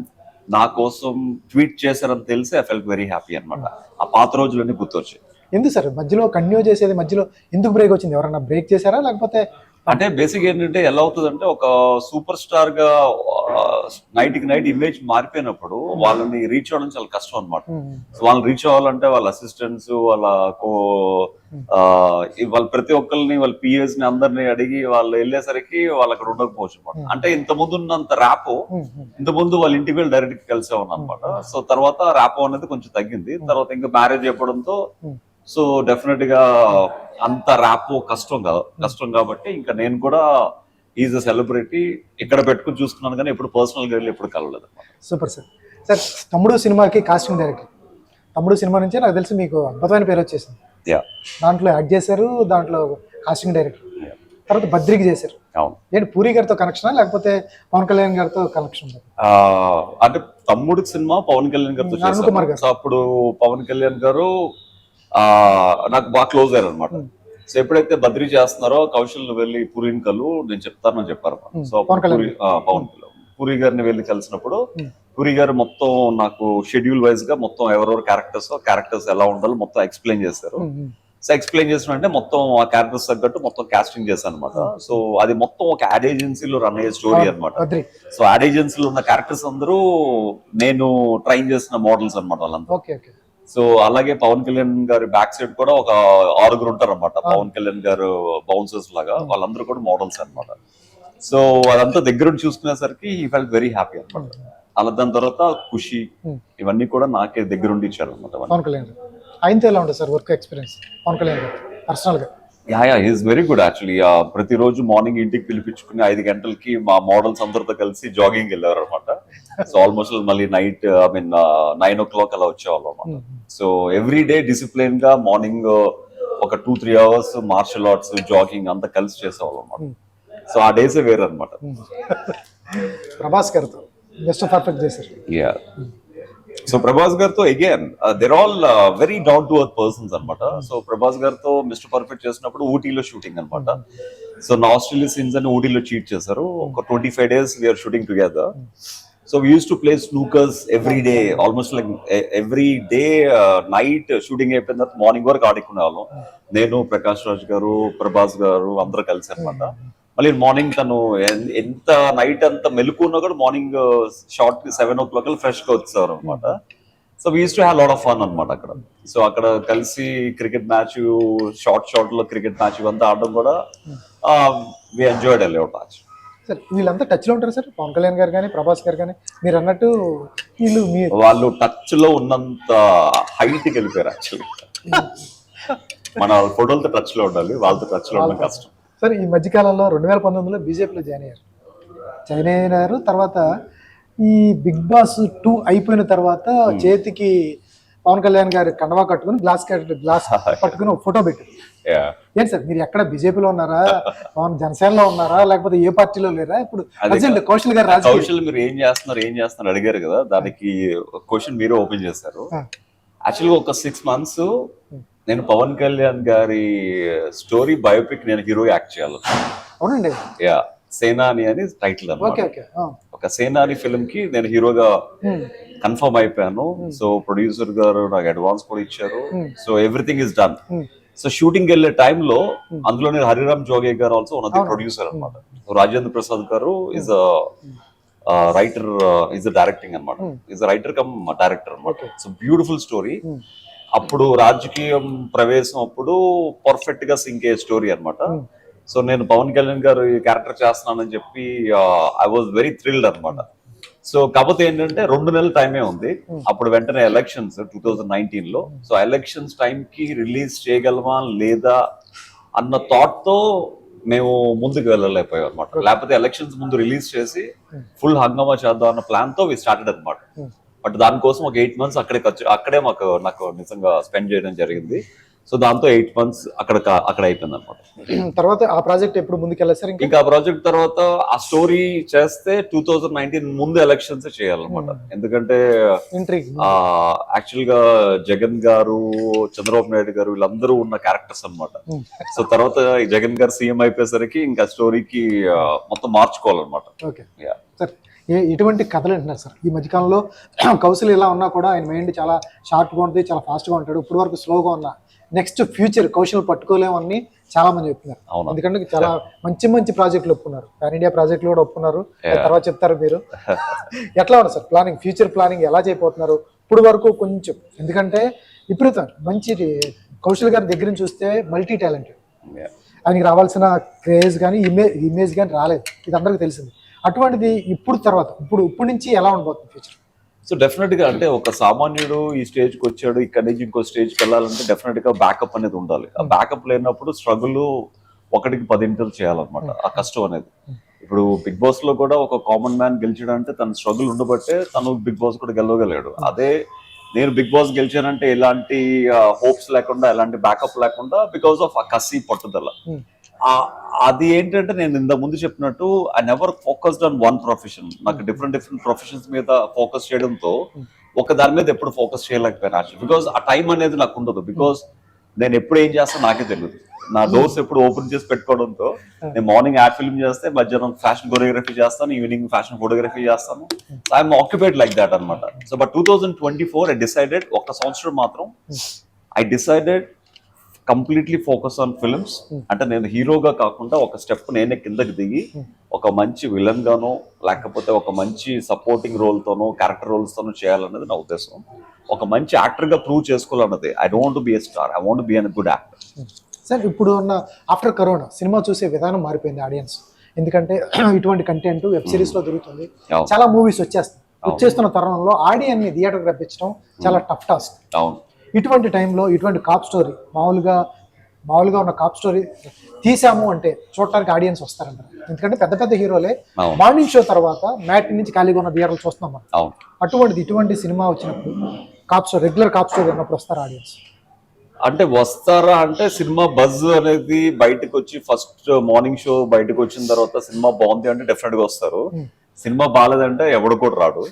Speaker 2: నా కోసం ట్వీట్ చేశారని తెలిసి ఐ ఫెల్ట్ వెరీ హ్యాపీ అనమాట. ఆ పాత రోజులన్నీ గుర్తొచ్చాయి.
Speaker 1: ఎందుకు సార్ మధ్యలో కంటిన్యూ చేసేది? మధ్యలో ఎందుకు బ్రేక్ వచ్చింది? ఎవరన్నా బ్రేక్ చేశారా లేకపోతే?
Speaker 2: అంటే బేసిక్ ఏంటంటే ఎలా అవుతుందంటే, ఒక సూపర్ స్టార్ గా నైట్ కి నైట్ ఇమేజ్ మారిపోయినప్పుడు వాళ్ళని రీచ్ అవ్వడం చాలా కష్టం అనమాట. సో వాళ్ళని రీచ్ అవ్వాలంటే వాళ్ళ అసిస్టెంట్స్, వాళ్ళ ప్రతి ఒక్కరిని, వాళ్ళ పిఎస్ ని అందరిని అడిగి వాళ్ళు వెళ్ళేసరికి వాళ్ళు అక్కడ ఉండకపోవచ్చు అనమాట. అంటే ఇంత ముందు ఉన్నంత ర్యాపో ఇంత ముందు వాళ్ళ ఇంటికి వెళ్ళి డైరెక్ట్ కలిసేవాళ్ళు అనమాట. సో తర్వాత ర్యాపో అనేది కొంచెం తగ్గింది. తర్వాత ఇంకా మ్యారేజ్ అయిపోవడంతో సో డెఫినెట్ గా అంత ర్యాపో కష్టం కాబట్టి ఇంకా నేను కూడా ఈజ్ అ సెలబ్రిటీ ఇక్కడ పెట్టుకుని చూసుకున్నాను, కానీ ఎప్పుడు పర్సనల్ గా వెళ్ళి ఎప్పుడు కలవలేదు.
Speaker 1: Super sir. సార్ తమ్ముడు సినిమాకి కాస్టింగ్ డైరెక్టర్, తమ్ముడు సినిమా నుంచే నాకు తెలిసి మీకు అద్భుతమైన పేరు వచ్చేసింది. దాంట్లో యాక్ట్ చేశారు, దాంట్లో కాస్టింగ్ డైరెక్టర్. తర్వాత బద్రికి చేశారు. ఏంటి పూరి గారితో కనెక్షనా లేకపోతే పవన్ కళ్యాణ్ గారితో కనెక్షన్?
Speaker 2: అంటే తమ్ముడు సినిమా పవన్ కళ్యాణ్ గారితో చేశారు. అప్పుడు పవన్ కళ్యాణ్ గారు నాకు బాగా క్లోజ్ అయ్యారు అనమాట. సో ఎప్పుడైతే బద్రీ చేస్తున్నారో కౌశల్ వెళ్ళి పూరిని కలు, నేను చెప్తానని చెప్పారు. సో పవన్ కళ్యాణ్ పూరి గారిని వెళ్ళి కలిసినప్పుడు పూరి గారు మొత్తం నాకు షెడ్యూల్ వైజ్ గా మొత్తం ఎవరెవరు క్యారెక్టర్స్ ఎలా ఉండాలో మొత్తం ఎక్స్ప్లెయిన్ చేశారు. సో ఎక్స్ప్లెయిన్ చేసిన అంటే మొత్తం ఆ క్యారెక్టర్స్ తగ్గట్టు మొత్తం కాస్టింగ్ చేశాను అనమాట. సో అది మొత్తం ఒక యాడ్ ఏజెన్సీలో రన్ అయ్యే స్టోరీ అనమాట. సో యాడ్ ఏజెన్సీలో ఉన్న క్యారెక్టర్స్ అందరూ నేను ట్రైన్ చేసిన మోడల్స్ అనమాట వాళ్ళంతా. సో అలాగే పవన్ కళ్యాణ్ గారి బ్యాక్ సైడ్ కూడా ఒక 6 ఉంటారు అనమాట. పవన్ కళ్యాణ్ గారు బౌన్సర్స్ లాగా, వాళ్ళందరూ కూడా మోడల్స్ అనమాట. సో అదంతా దగ్గర చూసుకునేసరికి ఈ ఫెల్ట్ వెరీ హ్యాపీ అనమాట. అలా దాని తర్వాత ఖుషి, ఇవన్నీ కూడా నాకే దగ్గరుండి ఇచ్చారు అనమాట.
Speaker 1: ఆయనతో ఎలా ఉంటుంది sir work experience Pawan Kalyan garu పర్సనల్గా?
Speaker 2: Yeah is very good actually. ప్రతిరోజు మార్నింగ్ ఇంటికి పిలిపించుకుని 5 గంటలకి మా మోడల్స్ అందరితో కలిసి జాగింగ్ వెళ్ళారు అనమాట. సో ఆల్మోస్ట్ మళ్ళీ నైట్ 9 o'clock అలా వచ్చేవాళ్ళం అనమాట. సో ఎవ్రీ డే డిసిప్లిన్ గా మార్నింగ్ ఒక 2-3 hours మార్షల్ ఆర్ట్స్ జాగింగ్ అంతా కలిసి చేసేవాళ్ళం అనమాట. సో ఆ డేసే వేరే అనమాట.
Speaker 1: ప్రభాస్ గారితో బెస్ట్ పర్ఫెక్ట్ చేశారు.
Speaker 2: యా సో ప్రభాస్ గారితో again they're all very down to earth persons అనమాట. సో ప్రభాస్ గారితో మిస్టర్ పర్ఫెక్ట్ చేసినప్పుడు ఊటీలో షూటింగ్ అనమాట. సో నా ఆస్ట్రేలియా సీన్స్ అని ఊటీలో చీట్ చేశారు. ఒక 25 days we're shooting together. So we use to play snookers every day, almost like every day night shooting అయిపోయిన తర్వాత మార్నింగ్ వరకు ఆడుకునే వాళ్ళం. నేను, ప్రకాష్ రాజ్ గారు, ప్రభాస్ గారు అందరూ కలిసి అనమాట. మళ్ళీ మార్నింగ్ తను ఎంత నైట్ అంతా మెలుకున్నా కూడా మార్నింగ్ షార్ట్ 7 o'clock ఫ్రెష్ గా వచ్చేవారు అనమాట. So we use to have lot of fun అనమాట అక్కడ. సో అక్కడ కలిసి క్రికెట్ మ్యాచ్, షార్ట్ లో క్రికెట్ మ్యాచ్ ఇవంతా ఆడడం కూడా we enjoyed a lot match.
Speaker 1: Sir వీళ్ళంతా టచ్ లో ఉంటారు సార్, పవన్ కళ్యాణ్ గారు కానీ ప్రభాస్ గారు కానీ? మీరు అన్నట్టు
Speaker 2: వాళ్ళు టచ్ లో ఉన్నంత హైట్ కి వెళ్ళిపోయారు యాక్చువల్లీ. మన ఫోటోలతో టచ్ లో ఉండాలి, వాళ్ళతో టచ్ లో ఉండడం కష్టం.
Speaker 1: సార్ ఈ మధ్యకాలంలో 2019లో బీజేపీలో జాయిన్ అయ్యారు. తర్వాత ఈ బిగ్ బాస్ 2 అయిపోయిన తర్వాత చేతికి పవన్ కళ్యాణ్ గారి కండవా కట్టుకుని గ్లాస్ పట్టుకుని ఒక ఫోటో పెట్టారు. ఏంటి సార్ మీరు ఎక్కడ బీజేపీలో ఉన్నారా, పవన్ జనసేనలో ఉన్నారా, లేకపోతే ఏ పార్టీలో లేరా? ఇప్పుడు కౌశల్ గారు
Speaker 2: కౌశల్ మీరు ఏం చేస్తున్నారు అడిగారు కదా, దానికి క్వశ్చన్ మీరు ఓపెన్ చేశారు. యాక్చువల్గా ఒక 6 months నేను పవన్ కళ్యాణ్ గారి స్టోరీ బయోపిక్ నేను హీరో యాక్ట్ చేయాలి.
Speaker 1: అవునండి.
Speaker 2: యా సేనాని అని టైటిల్ అన్నమాట. ఒక సేనాని ఫిల్మ్ కి నేను హీరోగా కన్ఫర్మ్ అయిపోయాను. సో ప్రొడ్యూసర్ గారు నాకు అడ్వాన్స్ కూడా ఇచ్చారు. So everything is done. So shooting వెళ్ళే టైంలో అందులో నేను హరిరామ్ జోగే గారు also one of the producer అనమాట. రాజేంద్ర ప్రసాద్ గారు ఇస్ రైటర్, ఇస్ డైరెక్టింగ్ అనమాట. ఇస్ రైటర్ కమ్ డైరెక్టర్ అనమాట. So beautiful story. అప్పుడు రాజకీయం ప్రవేశం అప్పుడు పర్ఫెక్ట్ గా సింక్ అయ్యే స్టోరీ అనమాట. సో నేను పవన్ కళ్యాణ్ గారు ఈ క్యారెక్టర్ చేస్తున్నానని చెప్పి ఐ వాజ్ వెరీ థ్రిల్డ్ అనమాట. సో కాకపోతే ఏంటంటే 2 నెలల టైమే ఉంది. అప్పుడు వెంటనే ఎలక్షన్స్ 2019లో. సో ఎలక్షన్స్ టైం కి రిలీజ్ చేయగలమా లేదా అన్న థాట్ తో మేము ముందుకు వెళ్ళలేకపోయాం అనమాట. లేకపోతే ఎలక్షన్స్ ముందు రిలీజ్ చేసి ఫుల్ హంగామా చేద్దాం అన్న ప్లాన్ తో వి స్టార్టెడ్ అనమాట. బట్ దానికోసం ఒక 8 months అక్కడే నాకు నిజంగా స్పెండ్ చేయడం జరిగింది. సో దాంతో 8 months అక్కడ అయిపోయింది అనమాట.
Speaker 1: తర్వాత ఆ ప్రాజెక్ట్ ఎప్పుడు ముందుకెళ్ళారు సార్?
Speaker 2: ఇంకా ఆ ప్రాజెక్ట్ తర్వాత ఆ స్టోరీ చేస్తే 2019 ముందు ఎలక్షన్స్ చేయాలన్నమాట. ఎందుకంటే యాక్చువల్ గా జగన్ గారు, చంద్రబాబు నాయుడు గారు వీళ్ళందరూ ఉన్న క్యారెక్టర్స్ అనమాట. సో తర్వాత జగన్ గారు సీఎం అయిపోయేసరికి ఇంకా స్టోరీకి మొత్తం మార్చుకోవాలన్నమాట.
Speaker 1: ఎటువంటి కథలు అంటున్నారు సార్ ఈ మధ్యకాలంలో? కౌశల్ ఇలా ఉన్నా కూడా ఆయన మైండ్ చాలా షార్ప్గా ఉంటుంది, చాలా ఫాస్ట్గా ఉంటాడు. ఇప్పుడు వరకు స్లోగా ఉన్నా నెక్స్ట్ ఫ్యూచర్ కౌశల్ పట్టుకోలేమని చాలా మంది చెప్తున్నారు. ఎందుకంటే చాలా మంచి ప్రాజెక్టులు ఒప్పుకున్నారు, పాన్ ఇండియా ప్రాజెక్టులు కూడా ఒప్పుకున్నారు. తర్వాత చెప్తారు మీరు. ఎట్లా ఉంది సార్ ప్లానింగ్, ఫ్యూచర్ ప్లానింగ్ ఎలా చేయబోతున్నారు ఇప్పుడు వరకు? కొంచెం ఎందుకంటే విపరీతం మంచి కౌశల్ గారి దగ్గర నుంచి చూస్తే మల్టీ టాలెంటెడ్, ఆయనకి రావాల్సిన క్రేజ్ కానీ ఇమేజ్ కానీ రాలేదు, ఇది అందరికీ తెలిసింది. అటువంటిది ఇప్పుడు నుంచి ఎలా ఉండబోతుంది ఫ్యూచర్?
Speaker 2: సో డెఫినెట్ గా అంటే ఒక సామాన్యుడు ఈ స్టేజ్ కి వచ్చాడు, ఇక్కడ నుంచి ఇంకో స్టేజ్ కి వెళ్ళాలంటే డెఫినెట్ గా బ్యాకప్ అనేది ఉండాలి. ఆ బ్యాకప్ లేనప్పుడు స్ట్రగుల్ 1కి 10 చేయాలన్నమాట. ఆ కష్టం అనేది ఇప్పుడు బిగ్ బాస్ లో కూడా ఒక కామన్ మ్యాన్ గెలిచాడంటే తన స్ట్రగుల్ ఉండబట్టే తను బిగ్ బాస్ కూడా గెలవగలిగాడు. అదే నేను బిగ్ బాస్ గెలిచానంటే ఎలాంటి హోప్స్ లేకుండా, ఎలాంటి బ్యాకప్ లేకుండా, బికాస్ ఆఫ్ ఆ కసి పట్టుదల. అది ఏంటంటే నేను ఇంత ముందు చెప్పినట్టు I never focused on one profession. నాకు డిఫరెంట్ ప్రొఫెషన్స్ మీద ఫోకస్ చేయడంతో ఒక దాని మీద ఎప్పుడు ఫోకస్ చేయలేకపోయాను యాక్చువల్లీ. బికాస్ ఆ టైం అనేది నాకు ఉండదు. బికాస్ నేను ఎప్పుడు ఏం చేస్తాను నాకే తెలియదు. నా డోర్స్ ఎప్పుడు ఓపెన్ చేసి పెట్టుకోవడంతో నేను మార్నింగ్ యాడ్ ఫిల్మ్ చేస్తే మధ్యాహ్నం ఫ్యాషన్ కొరియోగ్రఫీ చేస్తాను, ఈవినింగ్ ఫ్యాషన్ ఫోటోగ్రఫీ చేస్తాను. ఐఎమ్ ఆక్యుపైడ్ లైక్ దాట్ అనమాట. సో బట్ 2024 ఐ డిసైడెడ్, ఒక సంవత్సరం మాత్రం I decided completely focus on films. అంటే నేను హీరోగా కాకుండా ఒక స్టెప్ నేనే కిందకి దిగి ఒక మంచి విలన్ గానో లేకపోతే ఒక మంచి సపోర్టింగ్ రోల్ తోనో క్యారెక్టర్ రోల్స్ తోనో చేయాలన్నది నా ఉద్దేశం. ఒక మంచి యాక్టర్ గా ప్రూవ్ చేసుకోవాలన్నది. I don't want to be a star, I want to be a good actor.
Speaker 1: Sir ఇప్పుడు ఉన్న ఆఫ్టర్ కరోనా సినిమా చూసే విధానం మారిపోయింది ఆడియన్స్. ఎందుకంటే ఇటువంటి కంటెంట్ వెబ్ సిరీస్ లో దొరుకుతుంది, చాలా మూవీస్ వచ్చేస్తున్న తరుణంలో ఆడియన్స్ ని థియేటర్ రప్పించడం చాలా టఫ్ టాస్క్.
Speaker 2: అవును.
Speaker 1: ఇటువంటి టైంలో ఇటువంటి కాప్ స్టోరీ మామూలుగా ఉన్న కాప్ స్టోరీ తీసాము అంటే చూడటానికి ఆడియన్స్ వస్తారంటారు. ఎందుకంటే పెద్ద పెద్ద హీరోలే
Speaker 2: అవును.
Speaker 1: మార్నింగ్ షో తర్వాత మ్యాట్ నుంచి ఖాళీగా ఉన్న థియేటర్లు చూస్తున్నాం మనం.
Speaker 2: అవును.
Speaker 1: ఇటువంటి సినిమా వచ్చినప్పుడు రెగ్యులర్ కాప్ స్టోరీ ఉన్నప్పుడు వస్తారు ఆడియన్స్.
Speaker 2: అంటే వస్తారా అంటే సినిమా బజ్ అనేది బయటకు వచ్చి ఫస్ట్ మార్నింగ్ షో బయటకు వచ్చిన తర్వాత సినిమా బాగుంది అంటే డెఫినెట్ గా వస్తారు. సినిమా బాగాలేదంటే ఎవడు కూడా రాడు.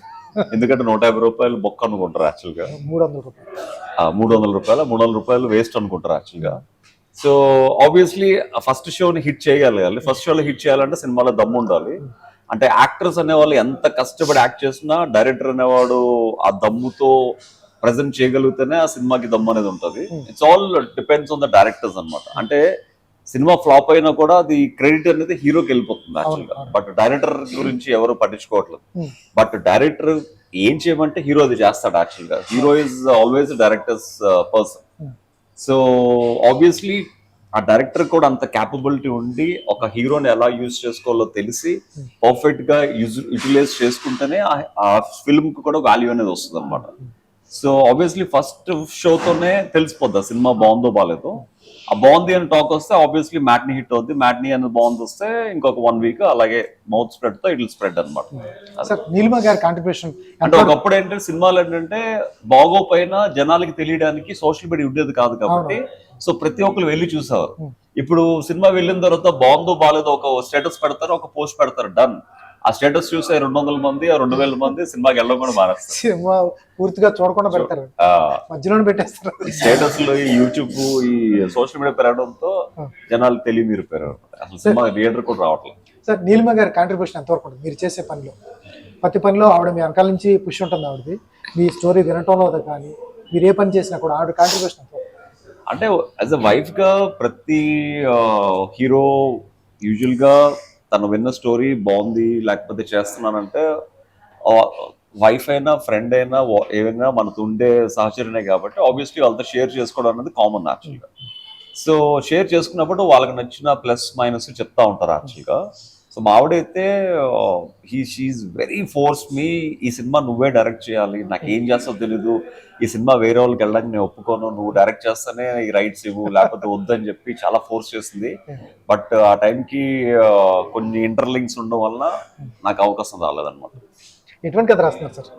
Speaker 2: ఎందుకంటే 150 రూపాయలు బొక్క అనుకుంటారు యాక్చువల్ గా.
Speaker 1: 300 రూపాయలు
Speaker 2: 300 రూపాయలు వేస్ట్ అనుకుంటారు యాక్చువల్ గా. సో ఆబ్వియస్లీ ఫస్ట్ షోని హిట్ చేయగలగాలి. ఫస్ట్ షోలో హిట్ చేయాలంటే సినిమాలో దమ్ము ఉండాలి. అంటే యాక్టర్స్ అనేవాళ్ళు ఎంత కష్టపడి యాక్ట్ చేసినా డైరెక్టర్ అనేవాడు ఆ దమ్ముతో ప్రజెంట్ చేయగలిగితేనే ఆ సినిమాకి దమ్ము అనేది ఉంటుంది. It's all depends on the directors అన్నమాట. అంటే సినిమా ఫ్లాప్ అయినా కూడా అది క్రెడిట్ అనేది హీరోకి వెళ్ళిపోతుంది యాక్చువల్ గా. బట్ డైరెక్టర్ గురించి ఎవరు పట్టించుకోవట్లేదు. బట్ డైరెక్టర్ ఏం చేయమంటే హీరో అది చేస్తాడు యాక్చువల్ గా. Hero is always directors person. So obviously ఆ డైరెక్టర్ కూడా అంత క్యాపబిలిటీ ఉండి ఒక హీరోని ఎలా యూజ్ చేసుకోవాలో తెలిసి పర్ఫెక్ట్ గా యూటిలైజ్ చేసుకుంటేనే ఆ ఫిల్మ్ కి కూడా వాల్యూ అనేది వస్తుంది అనమాట. సో ఆబ్వియస్లీ ఫస్ట్ షోతోనే తెలిసిపోద్ది సినిమా బాగుందో బాగాలేదో. ఆ బాగుంది అని టాక్ వస్తే ఆబ్వియస్లీ మ్యాట్ని హిట్ అవుద్ది. మ్యాట్ని అనేది బాగుంది వస్తే ఇంకొక 1 వీక్ అలాగే మౌత్ స్ప్రెడ్ తో ఇట్ విల్ స్ప్రెడ్ అనమాట.
Speaker 1: నీలిమ గారి కాంట్రిబ్యూషన్
Speaker 2: అంటే ఒకప్పుడు ఏంటంటే సినిమాలు ఏంటంటే బాగోపోయినా జనాలకి తెలియడానికి సోషల్ మీడియా ఉండేది కాదు కాబట్టి సో ప్రతి ఒక్కరు వెళ్ళి చూసేవారు. ఇప్పుడు సినిమా వెళ్ళిన తర్వాత బాగుందో బాగాలేదో ఒక స్టేటస్ పెడతారు, ఒక పోస్ట్ పెడతారు, డన్. ఆ స్టేటస్ చూసే 200 మంది 2000 మంది సినిమాకి వెళ్ళకుండా మానేస్తారు.
Speaker 1: సినిమా పూర్తిగా చూడకుండా పెడతారు, మధ్యలోనే పెట్టేస్తారు.
Speaker 2: ఈ స్టేటస్ లో ఈ యూట్యూబ్ ఈ సోషల్ మీడియా పెరగడంతో జనాలు తెలియమిరిపోయారు. అసలు సినిమా థియేటర్ కూడా రావట్లేదు.
Speaker 1: సార్ నీలిమ గారి కాంట్రిబ్యూషన్ ఎంతవరకు ఉంటుంది మీరు చేసే పనిలో? ప్రతి పనిలో ఆవిడ మీ వెనకాల నుంచి పుష్ ఉంటుంది ఆవిడది. మీ స్టోరీ వినటంలో కానీ మీరు ఏ పని చేసినా కూడా ఆవిడ కాంట్రిబ్యూషన్ ఎంత?
Speaker 2: అంటే యాజ్ అ వైఫ్ గా ప్రతి హీరో యూజువల్ గా తను విన్న స్టోరీ బాగుంది లేకపోతే చేస్తున్నానంటే వైఫ్ అయినా ఫ్రెండ్ అయినా ఏమైనా మనతో ఉండే సహచర్యనే కాబట్టి ఆబ్వియస్లీ వాళ్ళతో షేర్ చేసుకోవడం అనేది కామన్ యాక్చువల్గా. సో షేర్ చేసుకున్నప్పుడు వాళ్ళకి నచ్చిన ప్లస్ మైనస్ చెప్తా ఉంటారు యాక్చువల్గా. సో మావిడైతే షీఈ్ వెరీ ఫోర్స్ మీ, ఈ సినిమా నువ్వే డైరెక్ట్ చేయాలి, నాకు ఏం చేస్తావు తెలీదు, ఈ సినిమా వేరే వాళ్ళకి వెళ్ళడానికి నేను ఒప్పుకోను, నువ్వు డైరెక్ట్ చేస్తానే ఈ రైట్స్ ఇవ్వు లేకపోతే వద్దని చెప్పి చాలా ఫోర్స్ చేసింది. బట్ ఆ టైంకి కొన్ని ఇంటర్లింక్స్ ఉండడం వల్ల నాకు అవకాశం రాలేదన్నమాట.
Speaker 1: ఎటువంటి కథ రాస్తున్నారు సార్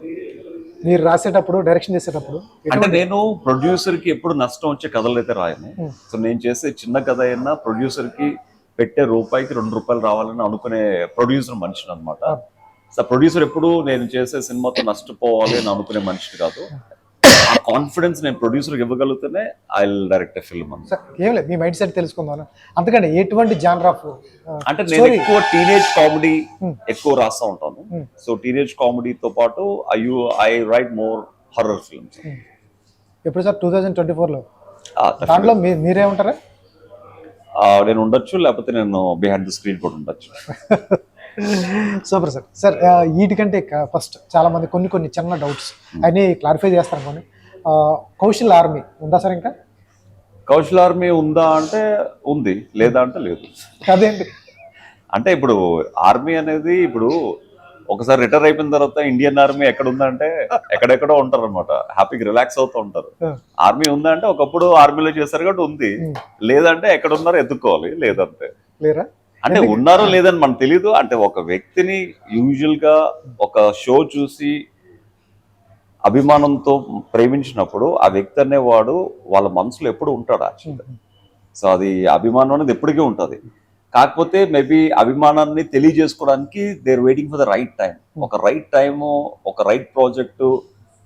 Speaker 1: మీరు రాసేటప్పుడు, డైరెక్షన్ చేసేటప్పుడు?
Speaker 2: అంటే నేను ప్రొడ్యూసర్ కి ఎప్పుడు నష్టం వచ్చే కథలు అయితే రాయను. సో నేను చేసే చిన్న కథ అయినా ప్రొడ్యూసర్ కి పెట్టే రూపాయికి 2 రూపాయలు రావాలని అనుకునే ప్రొడ్యూసర్ మనిషిని అనమాట. సో ప్రొడ్యూసర్ ఎప్పుడు నేను చేసే సినిమాతో నష్టపోవాలి అని అనుకునే మనిషిని కాదు. ఆ కాన్ఫిడెన్స్ నేను ప్రొడ్యూసర్కి ఇవ్వగలిగితేనే I will direct a film అని.
Speaker 1: ఏం లేదు, మీ మైండ్ సెట్ తెలుసుకుందాం. అందుకని ఎటువంటి జానర్ ఆఫ్
Speaker 2: అంటే నేను ఎక్కువ టీనేజ్ కామెడీ ఎక్కువ రాస్తా ఉంటాను. సో టీనేజ్ కామెడీతో పాటు I right more horror films.
Speaker 1: ఎప్పుడు సార్ 2024లో దాంట్లో మీరేమంటారా?
Speaker 2: నేను ఉండొచ్చు, లేకపోతే నేను బిహైండ్ ద స్క్రీన్ కూడా ఉండొచ్చు.
Speaker 1: Super sir. సార్ వీటికంటే ఫస్ట్ చాలా మంది కొన్ని చిన్న డౌట్స్ అన్ని క్లారిఫై చేస్తారు అనుకోండి. కౌశల్ ఆర్మీ ఉందా సార్? ఇంకా
Speaker 2: కౌశల్ ఆర్మీ ఉందా అంటే ఉంది, లేదా అంటే లేదు.
Speaker 1: అదేంటి
Speaker 2: అంటే ఇప్పుడు ఆర్మీ అనేది ఇప్పుడు ఒకసారి రిటైర్ అయిపోయిన తర్వాత ఇండియన్ ఆర్మీ ఎక్కడ ఉందంటే ఎక్కడెక్కడో ఉంటారు అనమాట, హ్యాపీగా రిలాక్స్ అవుతూ ఉంటారు. ఆర్మీ ఉందా అంటే ఒకప్పుడు ఆర్మీలో చేశారు కాబట్టి ఉంది, లేదంటే ఎక్కడ ఉన్నారో ఎత్తుక్కోవాలి, లేదంటే
Speaker 1: లేరా.
Speaker 2: అంటే ఉన్నారో లేదని మనకు తెలీదు. అంటే ఒక వ్యక్తిని యూజువల్ గా ఒక షో చూసి అభిమానంతో ప్రేమించినప్పుడు ఆ వ్యక్తి అనేవాడు వాళ్ళ మనసులో ఎప్పుడు ఉంటాడు యాక్చువల్గా. సో అది అభిమానం అనేది ఎప్పటికీ ఉంటుంది. కాకపోతే మేబీ అభిమానాన్ని తెలియజేసుకోవడానికి they are waiting for the right time. ఒక రైట్ టైము, ఒక రైట్ ప్రాజెక్టు,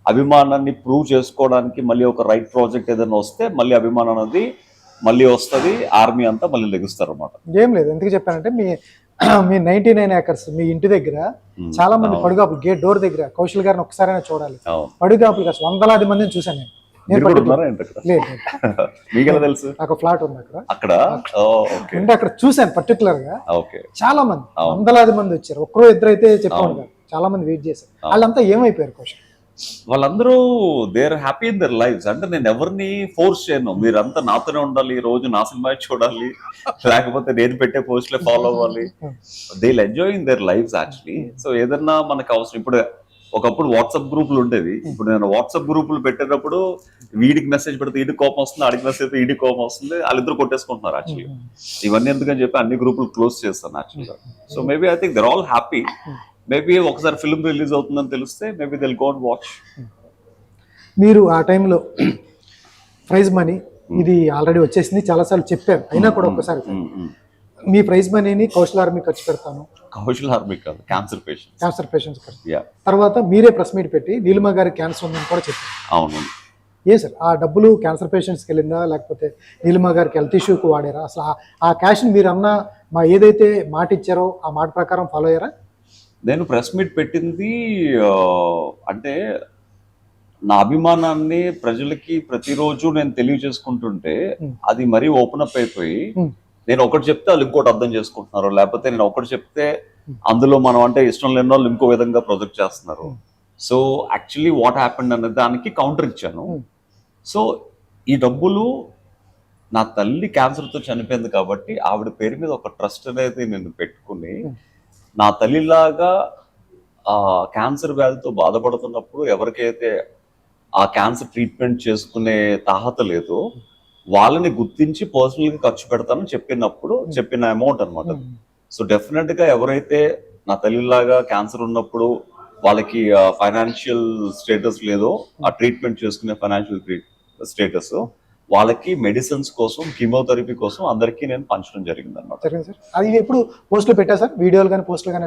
Speaker 2: అభిమానాన్ని ప్రూవ్ చేసుకోవడానికి మళ్ళీ ఒక రైట్ ప్రాజెక్ట్ ఏదైనా వస్తే మళ్ళీ అభిమానం అనేది మళ్ళీ వస్తుంది, ఆర్మీ అంతా మళ్ళీ లెగుస్తారు అన్నమాట.
Speaker 1: ఏం లేదు, ఎందుకు చెప్పానంటే మీ 99 ఏకర్స్ మీ ఇంటి దగ్గర చాలా మంది పడుగాపులు గేట్ డోర్ దగ్గర కౌశల్ గారిని ఒకసారైనా చూడాలి. పడుగాపులు కాదు, వందలాది మందిని చూసాను నేను.
Speaker 2: మీకెలా తెలుసు?
Speaker 1: నాకు ఫ్లాట్ ఉంది అక్కడ అక్కడ చూసాను పర్టికులర్ గా. చాలా మంది, వందలాది మంది వచ్చారు. ఒక్కరో ఇద్దరు అయితే చెప్పాను కదా, చాలా మంది వెయిట్ చేశారు. వాళ్ళంతా ఏమైపోయారు కౌశల్?
Speaker 2: వాళ్ళందరూ they are happy in their lives. అంటే నేను ఎవరిని ఫోర్స్ చేయను, మీరంతా నాతోనే ఉండాలి, రోజు నా సినిమా చూడాలి, లేకపోతే నేను పెట్టే పోస్ట్లే ఫాలో అవ్వాలి. They will enjoy in their lifes actually. So ఏదన్నా మనకు అవసరం, ఇప్పుడు ఒకప్పుడు వాట్సాప్ గ్రూపులు ఉండేవి. ఇప్పుడు నేను వాట్సాప్ గ్రూపులు పెట్టేటప్పుడు వీడికి మెసేజ్ పెడితే వీడికి కోపం వస్తుంది, ఆడికి మెసేజ్ పెడితే వీడికి కోపం వస్తుంది, వాళ్ళిద్దరు కొట్టేసుకుంటున్నారు యాక్చువల్లీ. ఇవన్నీ ఎందుకని చెప్పి అన్ని గ్రూపులు క్లోజ్ చేస్తాను యాక్చువల్గా. So maybe I think they're all happy. Maybe ఒకసారి ఫిల్మ్ రిలీజ్ అవుతుందని తెలిస్తే maybe they'll go and watch.
Speaker 1: మీరు ఆ టైంలో ప్రైజ్ మనీ ఇది ఆల్రెడీ వచ్చేసింది, చాలాసార్లు చెప్పారు, అయినా కూడా ఒక్కసారి మీ ప్రైజ్ మనీని కౌశల్ ఆర్మీ ఖర్చు పెడతాను.
Speaker 2: కౌశల్ ఆర్మీ కాదు, క్యాన్సర్
Speaker 1: పేషెంట్స్ ఖర్చు.
Speaker 2: యా,
Speaker 1: తర్వాత మీరే ప్రెస్ మీట్ పెట్టి నీలిమ గారి క్యాన్సర్ ఉందని కూడా చెప్పారు.
Speaker 2: అవును.
Speaker 1: ఏ సార్ ఆ డబ్బులు క్యాన్సర్ పేషెంట్స్కి వెళ్ళిందా లేకపోతే నీలిమ గారికి హెల్త్ ఇష్యూకి వాడారా? అసలు ఆ క్యాష్ని మీరు మా ఏదైతే మాట ఇచ్చారో ఆ మాట ప్రకారం ఫాలో అయ్యారా?
Speaker 2: నేను ప్రెస్ మీట్ పెట్టింది అంటే నా అభిమానాన్ని ప్రజలకి ప్రతిరోజు నేను తెలియజేసుకుంటుంటే అది మరీ ఓపెన్ అప్ అయిపోయి నేను ఒకటి చెప్తే వాళ్ళు ఇంకోటి అర్థం చేసుకుంటున్నారు, లేకపోతే నేను ఒకటి చెప్తే అందులో మనం అంటే ఇష్టం లేని వాళ్ళు ఇంకో విధంగా ప్రొజెక్ట్ చేస్తున్నారు. సో యాక్చువల్లీ వాట్ హ్యాపెండ్ అనే దానికి కౌంటర్ ఇచ్చాను. సో ఈ డబ్బులు నా తల్లి క్యాన్సర్తో చనిపోయింది కాబట్టి ఆవిడ పేరు మీద ఒక ట్రస్ట్ అనేది నేను పెట్టుకుని నా తల్లిలాగా క్యాన్సర్ వ్యాధితో బాధపడుతున్నప్పుడు ఎవరికైతే ఆ క్యాన్సర్ ట్రీట్మెంట్ చేసుకునే తాహత లేదో వాళ్ళని గుర్తించి పర్సనల్గా ఖర్చు పెడతానని చెప్పిన అమౌంట్ అనమాట. సో డెఫినెట్ గా ఎవరైతే నా తల్లిలాగా క్యాన్సర్ ఉన్నప్పుడు వాళ్ళకి ఫైనాన్షియల్ స్టేటస్ లేదో ఆ ట్రీట్మెంట్ చేసుకునే ఫైనాన్షియల్ స్టేటస్ వాళ్ళకి మెడిసిన్స్ కోసం కీమోథెరపీ కోసం అందరికీ నేను పంచడం జరిగింది అనమాట.
Speaker 1: అది ఎప్పుడు పోస్టులు పెట్టా సార్, వీడియోలు కానీ పోస్టులు కానీ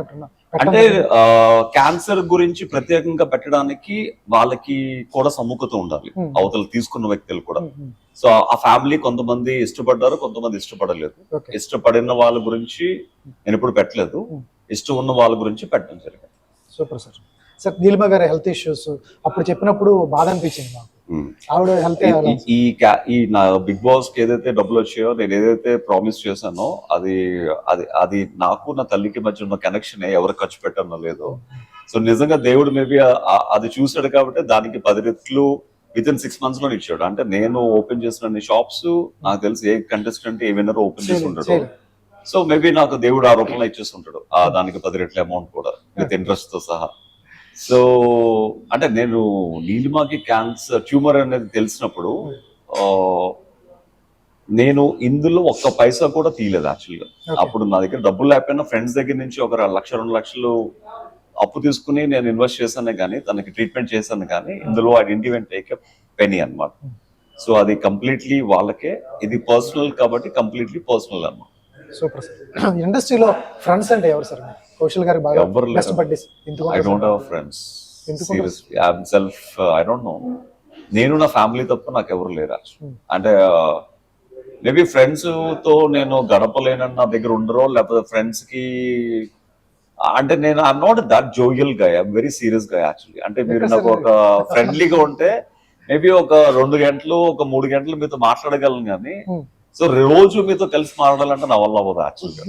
Speaker 2: అంటే క్యాన్సర్ గురించి ప్రత్యేకంగా పెట్టడానికి వాళ్ళకి కూడా సముఖత ఉండాలి, అవతల తీసుకున్న వ్యక్తులు కూడా. సో ఆ ఫ్యామిలీ కొంతమంది ఇష్టపడ్డారు, కొంతమంది ఇష్టపడలేదు. ఇష్టపడిన వాళ్ళ గురించి నేను ఎప్పుడు పెట్టలేదు, ఇష్టం ఉన్న వాళ్ళ గురించి పెట్టడం జరిగింది.
Speaker 1: Super sir. సార్ నీలిమ గారి హెల్త్ ఇష్యూస్ అప్పుడు చెప్పినప్పుడు బాధ అనిపించింది నాకు. ఆవిడ హెల్త్
Speaker 2: ఈ నా బిగ్ బాస్ కి ఏదైతే డబ్బులు వచ్చాయో నేను ఏదైతే ప్రామిస్ చేశానో అది నాకు నా తల్లికి మధ్య ఉన్న కనెక్షన్ ఎవరు ఖర్చు పెట్టానో లేదో. సో నిజంగా దేవుడు మేబీ అది చూసాడు కాబట్టి దానికి 10 రెట్లు వితిన్ 6 months లో ఇచ్చాడు. అంటే నేను ఓపెన్ చేసిన షాప్స్ నాకు తెలిసి ఏ కంటెస్టెంట్ ఏ విన్నర్ ఓపెన్ చేసి ఉంటాడు. సో మేబీ నాకు దేవుడు ఆ రూపంలో ఇచ్చేస్తుంటాడు దానికి 10 రెట్ల అమౌంట్ కూడా విత్ ఇంట్రెస్ట్ తో సహా. సో అంటే నేను నీలిమకి క్యాన్సర్ ట్యూమర్ అనేది తెలిసినప్పుడు నేను ఇందులో ఒక్క పైసా కూడా తీయలేదు యాక్చువల్గా. అప్పుడు నా దగ్గర డబ్బులు లేకపోయినా ఫ్రెండ్స్ దగ్గర నుంచి ఒక 1-2 లక్షలు అప్పు తీసుకుని నేను ఇన్వెస్ట్ చేశానే కానీ తనకి ట్రీట్మెంట్ చేశాను కానీ ఇందులో I didn't even take a penny అన్నమాట. సో అది కంప్లీట్లీ వాళ్ళకే, ఇది పర్సనల్ కాబట్టి కంప్లీట్లీ పర్సనల్ అన్నమాట.
Speaker 1: Super sir. ఇండస్ట్రీలో ఫ్రెండ్స్ అంటే ఎవరు సార్? కౌశల్ గారికి బాగా best buddies.
Speaker 2: I don't have friends. Seriously, I'm self. I don't know. నేను నా ఫ్యామిలీ తప్ప నాకు ఎవరు లేరు. అంటే మేబీ ఫ్రెండ్స్ తో నేను గడపలేనని నా దగ్గర ఉండరో, లేకపోతే ఫ్రెండ్స్ కి అంటే నేను I'm not that jovial guy, I'm very serious guy actually. అంటే మీరు నాకు ఒక ఫ్రెండ్లీగా ఉంటే మేబీ ఒక 2 గంటలు 3 గంటలు మీతో మాట్లాడగలను కానీ సో రోజు మీతో కలిసి మాట్లాడాలంటే నా వల్ల అవ్వదు యాక్చువల్గా.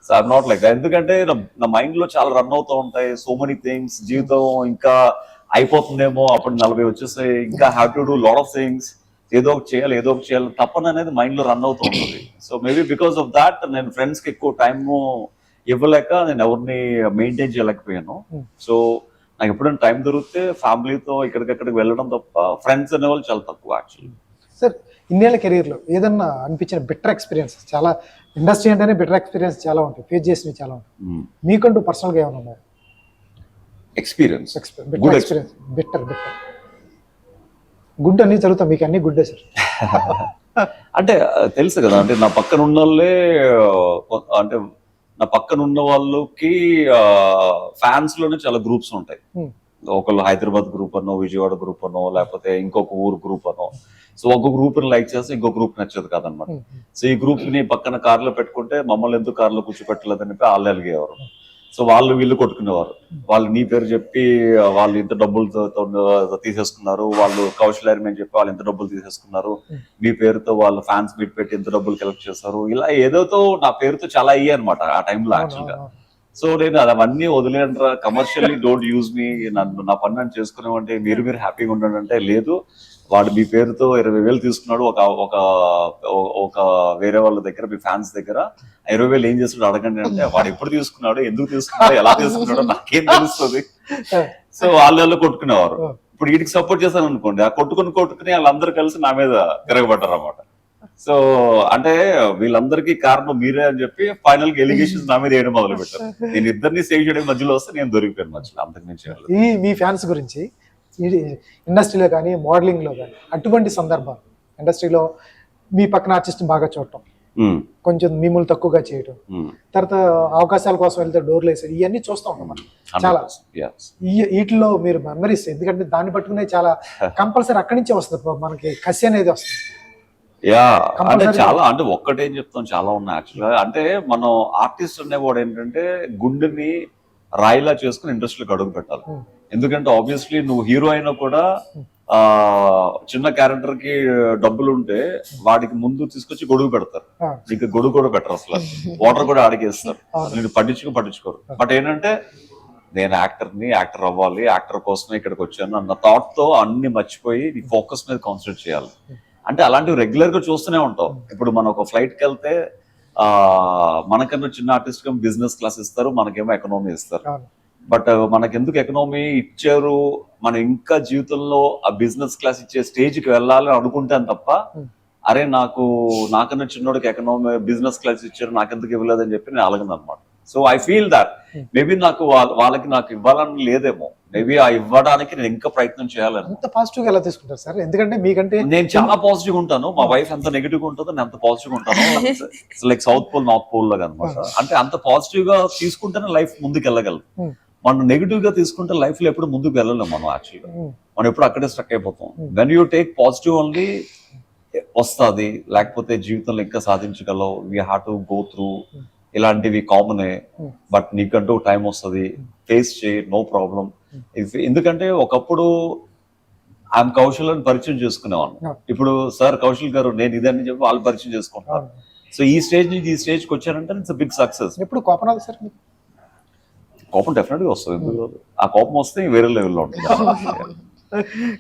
Speaker 2: So I'm not like. ఎందుకంటే నా మైండ్ లో చాలా రన్ అవుతూ ఉంటాయి సో మెనీ థింగ్స్. జీవితం ఇంకా అయిపోతుందేమో, అప్పుడు 40 వచ్చేసాయి, ఇంకా have to do lot of things, ఏదో ఒకటి చేయాలి తప్పన అనేది మైండ్ లో రన్ అవుతూ ఉంటుంది. So maybe because of that నేను ఫ్రెండ్స్ కి ఎక్కువ టైం ఇవ్వలేక నేను ఎవరిని మెయింటైన్ చేయలేకపోయాను. సో నాకు ఎప్పుడైనా టైం దొరికితే ఫ్యామిలీతో ఇక్కడికక్కడికి వెళ్ళడం తప్ప ఫ్రెండ్స్ అనేవాళ్ళు చాలా తక్కువ యాక్చువల్లీ.
Speaker 1: సార్ ఇన్నేళ్ళ కెరీర్లో ఏదన్నా అనిపించిన బెటర్ ఎక్స్పీరియన్స్? చాలా ఇండస్ట్రీ అంటేనే బెటర్ ఎక్స్పీరియన్స్ చాలా ఉంటాయి, ఫేస్ చేసినవి చాలా ఉంటాయి. మీకంటూ పర్సనల్గా ఏమైనా ఉన్నాయా
Speaker 2: experience?
Speaker 1: Better experience, better good అన్ని జరుగుతాయి మీకు, అన్ని గుడ్డే సార్.
Speaker 2: అంటే తెలుసు కదా, అంటే నా పక్కన ఉన్న వాళ్ళే, అంటే నా పక్కన ఉన్న వాళ్ళకి ఫ్యాన్స్ లోనే చాలా గ్రూప్స్ ఉంటాయి. ఒకళ్ళు హైదరాబాద్ గ్రూప్ అనో, విజయవాడ గ్రూప్ అనో, లేకపోతే ఇంకొక ఊరు గ్రూప్ అనో. సో ఒక గ్రూప్ ని లైక్ చేస్తే ఇంకో గ్రూప్ నచ్చదు కదనమాట. సో ఈ గ్రూప్ ని పక్కన కార్లో పెట్టుకుంటే మమ్మల్ని ఎందుకు కార్లో కూర్చోపెట్టలేదని వాళ్ళు అలిగేవారు. సో వీళ్ళు కొట్టుకునేవారు. వాళ్ళు నీ పేరు చెప్పి వాళ్ళు ఇంత డబ్బులతో తీసేసుకున్నారు, వాళ్ళు కౌశల్ ఆర్మీ అని చెప్పి వాళ్ళు ఇంత డబ్బులు తీసేసుకున్నారు, మీ పేరుతో వాళ్ళు ఫ్యాన్స్ మీట్ పెట్టి ఇంత డబ్బులు కలెక్ట్ చేస్తారు, ఇలా ఏదోతో నా పేరుతో చాలా అయ్యాయి అనమాట ఆ టైంలో యాక్చువల్ గా. సో నేను అవన్నీ వదిలేంట్రా, కమర్షియల్లీ డోంట్ యూజ్ మీ, నన్ను నా పని నన్ను చేసుకునేవంటే మీరు హ్యాపీగా ఉండండి అంటే, లేదు వాడు మీ పేరుతో 20,000 తీసుకున్నాడు ఒక ఒక ఒక వేరే వాళ్ళ దగ్గర, మీ ఫ్యాన్స్ దగ్గర 20,000 ఏం చేస్తున్నాడు అడగండి అంటే, వాడు ఎప్పుడు తీసుకున్నాడు, ఎందుకు తీసుకున్నాడు, ఎలా తీసుకున్నాడో నాకేం తెలుస్తుంది. సో వాళ్ళు కొట్టుకునేవారు. ఇప్పుడు వీటికి సపోర్ట్ చేశాను అనుకోండి, ఆ కొట్టుకుని వాళ్ళందరూ కలిసి నా మీద తిరగబడ్డారు అన్నమాట. సో అంటే వీళ్ళందరికీ కారణం మీరే అని చెప్పి ఫైనల్ గా ఎలిగేషన్స్ నా మీద వేయడం మొదలు పెట్టారు. నేను ఇద్దరిని సేవ్ చేయడం మధ్యలో వస్తే నేను దొరికిపోయాను మధ్యలో, అంతకు మించి.
Speaker 1: ఈ మీ ఫ్యాన్స్ గురించి ఇండస్ట్రీలో కానీ మోడలింగ్ లో కానీ అటువంటి సందర్భాలు, ఇండస్ట్రీలో మీ పక్కన ఆర్టిస్ట్ బాగా చూడటం, కొంచెం మిమ్మల్ని తక్కువగా చేయటం, తర్వాత అవకాశాల కోసం వెళ్తే డోర్లు వేసేది, ఇవన్నీ చూస్తూ ఉంటాం మనం చాలా. వీటిలో మీరు మెమరీస్, ఎందుకంటే దాన్ని పట్టుకునే చాలా కంపల్సరీ అక్కడి నుంచే వస్తుంది మనకి కసి అనేది వస్తుంది.
Speaker 2: యా అంటే చాలా, అంటే ఒక్కటేం చెప్తాం, చాలా ఉన్నాయి యాక్చువల్గా. అంటే మనం ఆర్టిస్ట్ అనేవాడు ఏంటంటే గుండెని రాయిలా చేసుకుని ఇండస్ట్రీలోకి అడుగు పెట్టాలి. ఎందుకంటే ఆబ్వియస్లీ నువ్వు హీరో అయినా కూడా చిన్న క్యారెక్టర్ కి డబ్బులు ఉంటే వాడికి ముందు తీసుకొచ్చి గొడుగు పెడతారు, నీకు గొడుగు కూడా పెట్టరు, అసలు వాటర్ కూడా ఆడికేస్తారు, నేను పట్టించుకోరు. బట్ ఏంటంటే నేను యాక్టర్ అవ్వాలి, యాక్టర్ కోసమే ఇక్కడికి వచ్చాను అన్న థాట్ తో అన్ని మర్చిపోయి నీ ఫోకస్ మీద కాన్సన్ట్రేట్ చేయాలి. అంటే అలాంటివి రెగ్యులర్ గా చూస్తూనే ఉంటాం. ఇప్పుడు మనం ఒక ఫ్లైట్ కి వెళ్తే మనకన్నా చిన్న ఆర్టిస్ట్ కి బిజినెస్ క్లాస్ ఇస్తారు, మనకేమో ఎకనామీ ఇస్తారు. బట్ మనకెందుకు ఎకనామీ ఇచ్చారు, మనం ఇంకా జీవితంలో ఆ బిజినెస్ క్లాస్ ఇచ్చే స్టేజ్ కి వెళ్ళాలని అనుకుంటాం తప్ప, అరే నాకన్నా చిన్నోడికి ఎకనామీ బిజినెస్ క్లాస్ ఇచ్చారు నాకెందుకు ఇవ్వలేదని చెప్పి నేను అలగను అనమాట. So I feel that maybe వాళ్ళకి నాకు ఇవ్వాలని లేదేమో, మేబీ ఆ ఇవ్వడానికి నేను ఇంకా ప్రయత్నం చేయాలని.
Speaker 1: అంత పాజిటివ్ గా ఎలా తీసుకుంటారు సార్? ఎందుకంటే మీకంటే
Speaker 2: నేను చాలా పాజిటివ్ గా ఉంటాను, మా వైఫ్ ఎంత నెగిటివ్ గా ఉంటుందో నేను అంత పాజిటివ్ గా ఉంటాను. Like south pole north pole లాగా అనమాట. అంటే అంత పాజిటివ్ గా తీసుకుంటేనే లైఫ్ ముందుకు వెళ్ళగలదు. మనం నెగిటివ్ గా తీసుకుంటే లైఫ్ లో ఎప్పుడు ముందుకు వెళ్ళలేము మనం. యాక్చువల్గా మనం ఎప్పుడు అక్కడే స్ట్రక్ అయిపోతాం. When you take positive only వస్తుంది, లేకపోతే జీవితంలో ఇంకా సాధించగలవు. We have to go through ఇలాంటివి కామనే, బట్ నీకంటూ టైం వస్తుంది, ఫేస్ చేయి, నో ప్రాబ్లం. ఎందుకంటే ఒకప్పుడు ఐఎమ్ కౌశల్ అని పరిచయం చేసుకునేవాళ్ళు, ఇప్పుడు సార్ కౌశల్ గారు నేను ఇదని చెప్పి వాళ్ళు పరిచయం చేసుకుంటారు. సో ఈ స్టేజ్ నుంచి ఈ స్టేజ్కి వచ్చారంటే ఇట్స్ బిగ్ సక్సెస్.
Speaker 1: ఎప్పుడు కోపం రాదు సార్?
Speaker 2: కోపం డెఫినెట్ గా వస్తుంది, ఎందుకు? ఆ కోపం వస్తే వేరే లెవెల్లో ఉంటుంది.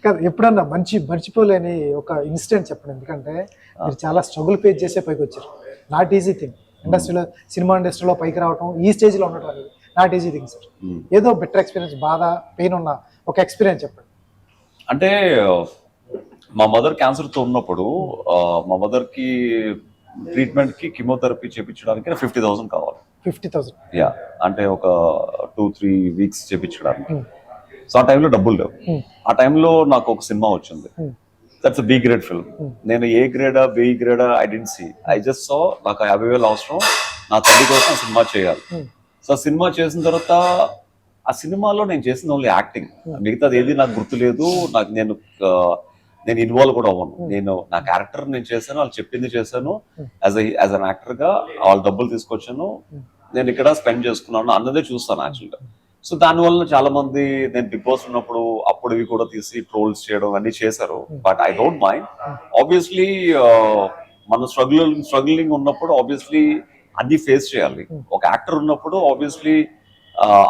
Speaker 1: కాదు, ఎప్పుడన్నా మర్చిపోలేని ఒక ఇన్సిడెంట్ చెప్పండి. ఎందుకంటే మీరు చాలా స్ట్రగుల్ ఫేస్ చేసే పైకి వచ్చారు. నాట్ ఈజీ థింగ్ ఇండస్ట్రీలో, సినిమా ఇండస్ట్రీలో పైకి రావటం, ఈ స్టేజ్ లో ఉండటం అనేది నాట్ ఈజీ థింగ్ సార్. ఏదో బెటర్ ఎక్స్పీరియన్స్, బాధ, పెయిన్ ఉన్న ఒక ఎక్స్పీరియన్స్ చెప్పండి.
Speaker 2: అంటే మా మదర్ క్యాన్సర్ తో ఉన్నప్పుడు మా మదర్ కి ట్రీట్మెంట్ కి కీమోథెరపీ చేయించడానికి 50,000 కావాలి.
Speaker 1: 50,000?
Speaker 2: యా, అంటే ఒక 2-3 వీక్స్ చేయించడానికి. సో ఆ టైంలో డబ్బులు లేవు. ఆ టైంలో నాకు ఒక సినిమా వచ్చింది, దట్స్ బి గ్రేడ్ ఫిల్మ్. నేను ఏ గ్రేడా బి గ్రేడా I don't see, I just so నాకు 50,000 అవసరం, నా తల్లి కోసం సినిమా చేయాలి. సో సినిమా చేసిన తర్వాత ఆ సినిమాలో నేను చేసిన ఓన్లీ యాక్టింగ్, మిగతాది ఏది నాకు గుర్తులేదు. నేను ఇన్వాల్వ్ కూడా అవ్వను. నేను నా క్యారెక్టర్ నేను చేశాను, వాళ్ళు చెప్పింది చేశాను. యాజ్ అన్ యాక్టర్ గా వాళ్ళ డబ్బులు తీసుకొచ్చాను, నేను ఇక్కడ స్పెండ్ చేసుకున్నాను అన్నదే చూస్తాను యాక్చువల్గా. సో దానివల్ల చాలా మంది నేను బిగ్ బాస్ ఉన్నప్పుడు అప్పుడువి కూడా తీసి ట్రోల్స్ చేయడం అన్ని చేశారు. But I don't mind. Obviously మన స్ట్రగులింగ్ ఉన్నప్పుడు ఆబ్వియస్లీ అన్ని ఫేస్ చేయాలి. ఒక యాక్టర్ ఉన్నప్పుడు ఆబ్వియస్లీ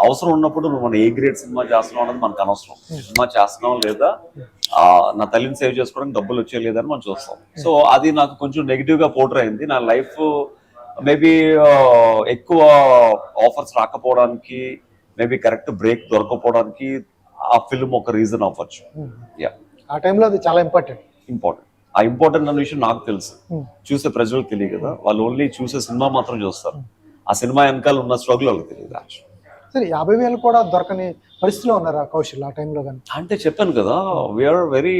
Speaker 2: అవసరం ఉన్నప్పుడు మనం ఏ గ్రేడ్ సినిమా చేస్తున్నాం అనేది మనకు అనవసరం. సినిమా చేస్తున్నాం లేదా నా తల్లిని సేవ్ చేసుకోవడానికి డబ్బులు వచ్చే లేదని మనం చూస్తాం. సో అది నాకు కొంచెం నెగిటివ్ గా పోర్ట్రే అయింది. నా లైఫ్ మేబీ ఎక్కువ ఆఫర్స్ రాకపోవడానికి, మేబీ కరెక్ట్ బ్రేక్ దొరకపోవడానికి ఆ ఫిల్మ్ ఒక రీజన్ అవ్వచ్చు. యా,
Speaker 1: ఆ టైంలో అది చాలా ఇంపార్టెంట్.
Speaker 2: ఆ ఇంపార్టెంట్ అన్న విషయం నాకు తెలుసు, చూసే ప్రజలకు తెలియదు కదా. వాళ్ళు ఓన్లీ చూసే సినిమా మాత్రం చూస్తారు, ఆ సినిమా వెనకాల ఉన్న స్ట్రగుల్ వాళ్ళకి తెలియదు యాక్చువల్.
Speaker 1: సరే, 50,000 కూడా దొరకని పరిస్థితిలో ఉన్నారు కౌశల్ ఆ టైంలో? కానీ
Speaker 2: అంటే చెప్పాను కదా, we're very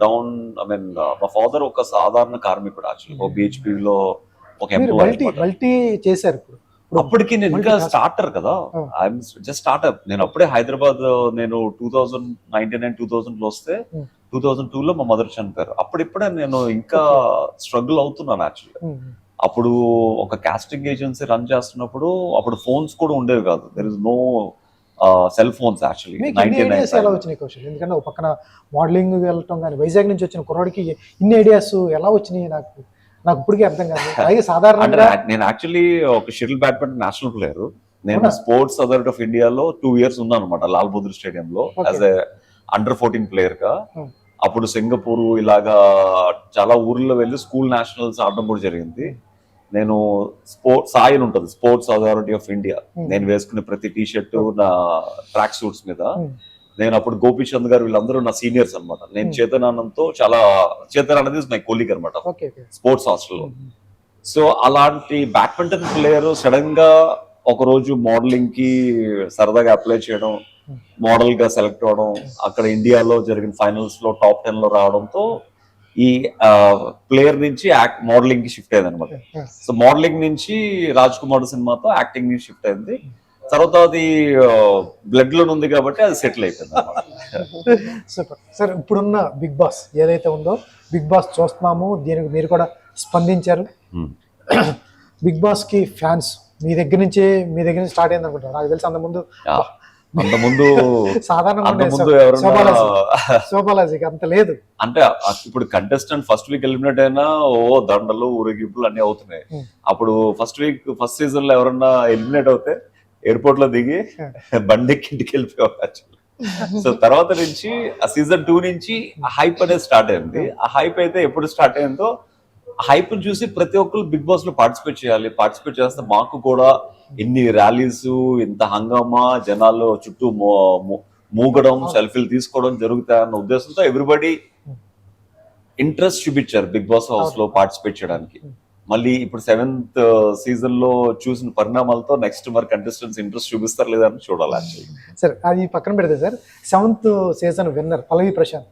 Speaker 2: down. I mean మా ఫాదర్ ఒక సాధారణ కార్మికుడు యాక్చువల్, ఒక BHP లో ఒక
Speaker 1: మల్టీ చేశారు.
Speaker 2: అప్పటికి నేను ఇంకా స్టార్టర్ కదా, ఐఎమ్ జస్ట్ స్టార్ట్అప్. నేను అప్పుడే హైదరాబాద్, నేను 2099-2000 లో వస్తే 2002 లో మా మదర్ చనిపోయారు. అప్పుడిప్పుడే నేను ఇంకా స్ట్రగుల్ అవుతున్నాను యాక్చువల్గా. అప్పుడు ఒక కాస్టింగ్ ఏజెన్సీ రన్ చేస్తున్నప్పుడు అప్పుడు ఫోన్స్ కూడా ఉండేవి కాదు. There is no cell phones actually.
Speaker 1: ఎలా వచ్చినాయి కౌశల్? ఎందుకంటే ఒక పక్కన మోడలింగ్ వెళ్ళటం కానీ, వైజాగ్ నుంచి వచ్చిన కుర్రాడికి ఇన్ని ఐడియాస్ ఎలా వచ్చినాయి నాకు ఇప్పటికీ అర్థం కాదు. అలాగే సాధారణంగా
Speaker 2: నేను యాక్చువల్లీ ఒక షటిల్ బ్యాడ్మింటన్ నేషనల్ ప్లేయర్. నేను స్పోర్ట్స్ అథారిటీ ఆఫ్ ఇండియాలో 2 years ఉన్నాను అనమాట లాల్ బహదూర్ స్టేడియంలో యాజ్ ఎ అండర్-14 ప్లేయర్ గా. అప్పుడు సింగపూర్ ఇలాగా చాలా ఊర్లో వెళ్ళి స్కూల్ నేషనల్స్ ఆడడం కూడా జరిగింది. నేను సాయి అని ఉంటుంది స్పోర్ట్స్ అథారిటీ ఆఫ్ ఇండియా, నేను వేసుకునే ప్రతి టీ షర్ట్ నా ట్రాక్ సూట్స్ మీద నేను అప్పుడు గోపీచంద్ గారు వీళ్ళందరూ నా సీనియర్స్ అనమాట. నేను చేతనానంతో చాలా చేతనానంద్ మై కొలీగ్ అనమాట స్పోర్ట్స్ హాస్టల్లో. సో అలాంటి బ్యాడ్మింటన్ ప్లేయర్ సడన్ గా ఒక రోజు మోడలింగ్ కి సరదాగా అప్లై చేయడం, మోడల్ గా సెలెక్ట్ అవడం, అక్కడ ఇండియాలో జరిగిన ఫైనల్స్ లో టాప్ 10 లో రావడంతో ఈ ప్లేయర్ నుంచి మోడలింగ్ కి షిఫ్ట్ అయింది అనమాట. సో మోడలింగ్ నుంచి రాజ్ కుమార్ సినిమాతో యాక్టింగ్ ని షిఫ్ట్ అయింది. తర్వాత అది బ్లడ్ లో ఉంది కాబట్టి అది సెటిల్ అయిపోయింది.
Speaker 1: Super sir. ఇప్పుడున్న బిగ్ బాస్ ఏదైతే ఉందో బిగ్ బాస్ చూస్తున్నాము, దీనికి మీరు కూడా స్పందించారు. బిగ్ బాస్ కి ఫ్యాన్స్ మీ దగ్గర నుంచి స్టార్ట్ అయింది అనుకుంటారు. నాకు తెలిసి
Speaker 2: అంతకుముందు
Speaker 1: శోభాలాజీకి అంత లేదు.
Speaker 2: అంటే ఇప్పుడు కంటెస్టెంట్ ఫస్ట్ వీక్ ఎలిమినేట్ అయినా దండలు ఊరేగింపులు అన్ని అవుతున్నాయి. అప్పుడు ఫస్ట్ సీజన్ లో ఎవరన్నా ఎలిమినేట్ అవుతే ఎయిర్పోర్ట్ లో దిగి బండికి ఇంటికి వెళ్ళిపోవచ్చు. సో తర్వాత నుంచి ఆ సీజన్ 2 నుంచి హైప్ అనేది స్టార్ట్ అయింది. ఆ హైప్ అయితే ఎప్పుడు స్టార్ట్ అయిందో హైప్ చూసి ప్రతి ఒక్కరు బిగ్ బాస్ లో పార్టిసిపేట్ చేయాలి, పార్టిసిపేట్ చేస్తే మాకు కూడా ఇన్ని ర్యాలీస్, ఇంత హంగామా, జనాలు చుట్టూ మూగడం, సెల్ఫీలు తీసుకోవడం జరుగుతాయన్న ఉద్దేశంతో ఎవ్రీబడి ఇంట్రెస్ట్ చూపించారు బిగ్ బాస్ హౌస్ లో పార్టిసిపేట్ చేయడానికి. మళ్ళీ ఇప్పుడు 7th సీజన్ లో చూసిన పరిణామాలతో నెక్స్ట్ మరి కంటెస్టెంట్స్ ఇంట్రెస్ట్ చూపిస్తారు లేదా అని చూడాలి.
Speaker 1: సార్ అది పక్కన పెడితే సార్ 7th సీజన్ విన్నర్ పల్లవి ప్రశాంత్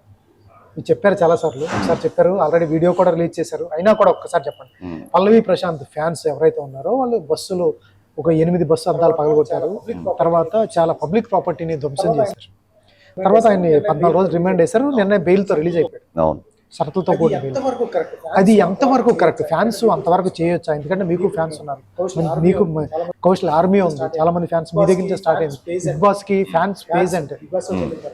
Speaker 1: మీరు చెప్పారు చాలా సార్లు, ఒకసారి చెప్పారు, ఆల్రెడీ వీడియో కూడా రిలీజ్ చేశారు, అయినా కూడా ఒక్కసారి చెప్పండి. పల్లవి ప్రశాంత్ ఫ్యాన్స్ ఎవరైతే ఉన్నారో వాళ్ళు బస్సులు ఒక 8 బస్సు అద్దాలు పగలగొట్టారు, తర్వాత చాలా పబ్లిక్ ప్రాపర్టీని ధ్వంసం చేశారు, తర్వాత ఆయన్ని 14 రోజులు రిమాండ్ చేశారు, నిన్న బెయిల్తో రిలీజ్ అయిపోయాడు షరతులతో కూడిన బెయిల్. అది ఎంతవరకు కరెక్ట్? ఫ్యాన్స్ అంతవరకు చేయొచ్చా? ఎందుకంటే మీకు ఫ్యాన్స్ ఉన్నారు, మీకు కౌశల్ ఆర్మీ ఉంది, చాలా మంది ఫ్యాన్స్ మీ దగ్గర నుంచి స్టార్ట్ అయింది. బిగ్ బాస్ కి ఫ్యాన్స్ పేజ్ అంటే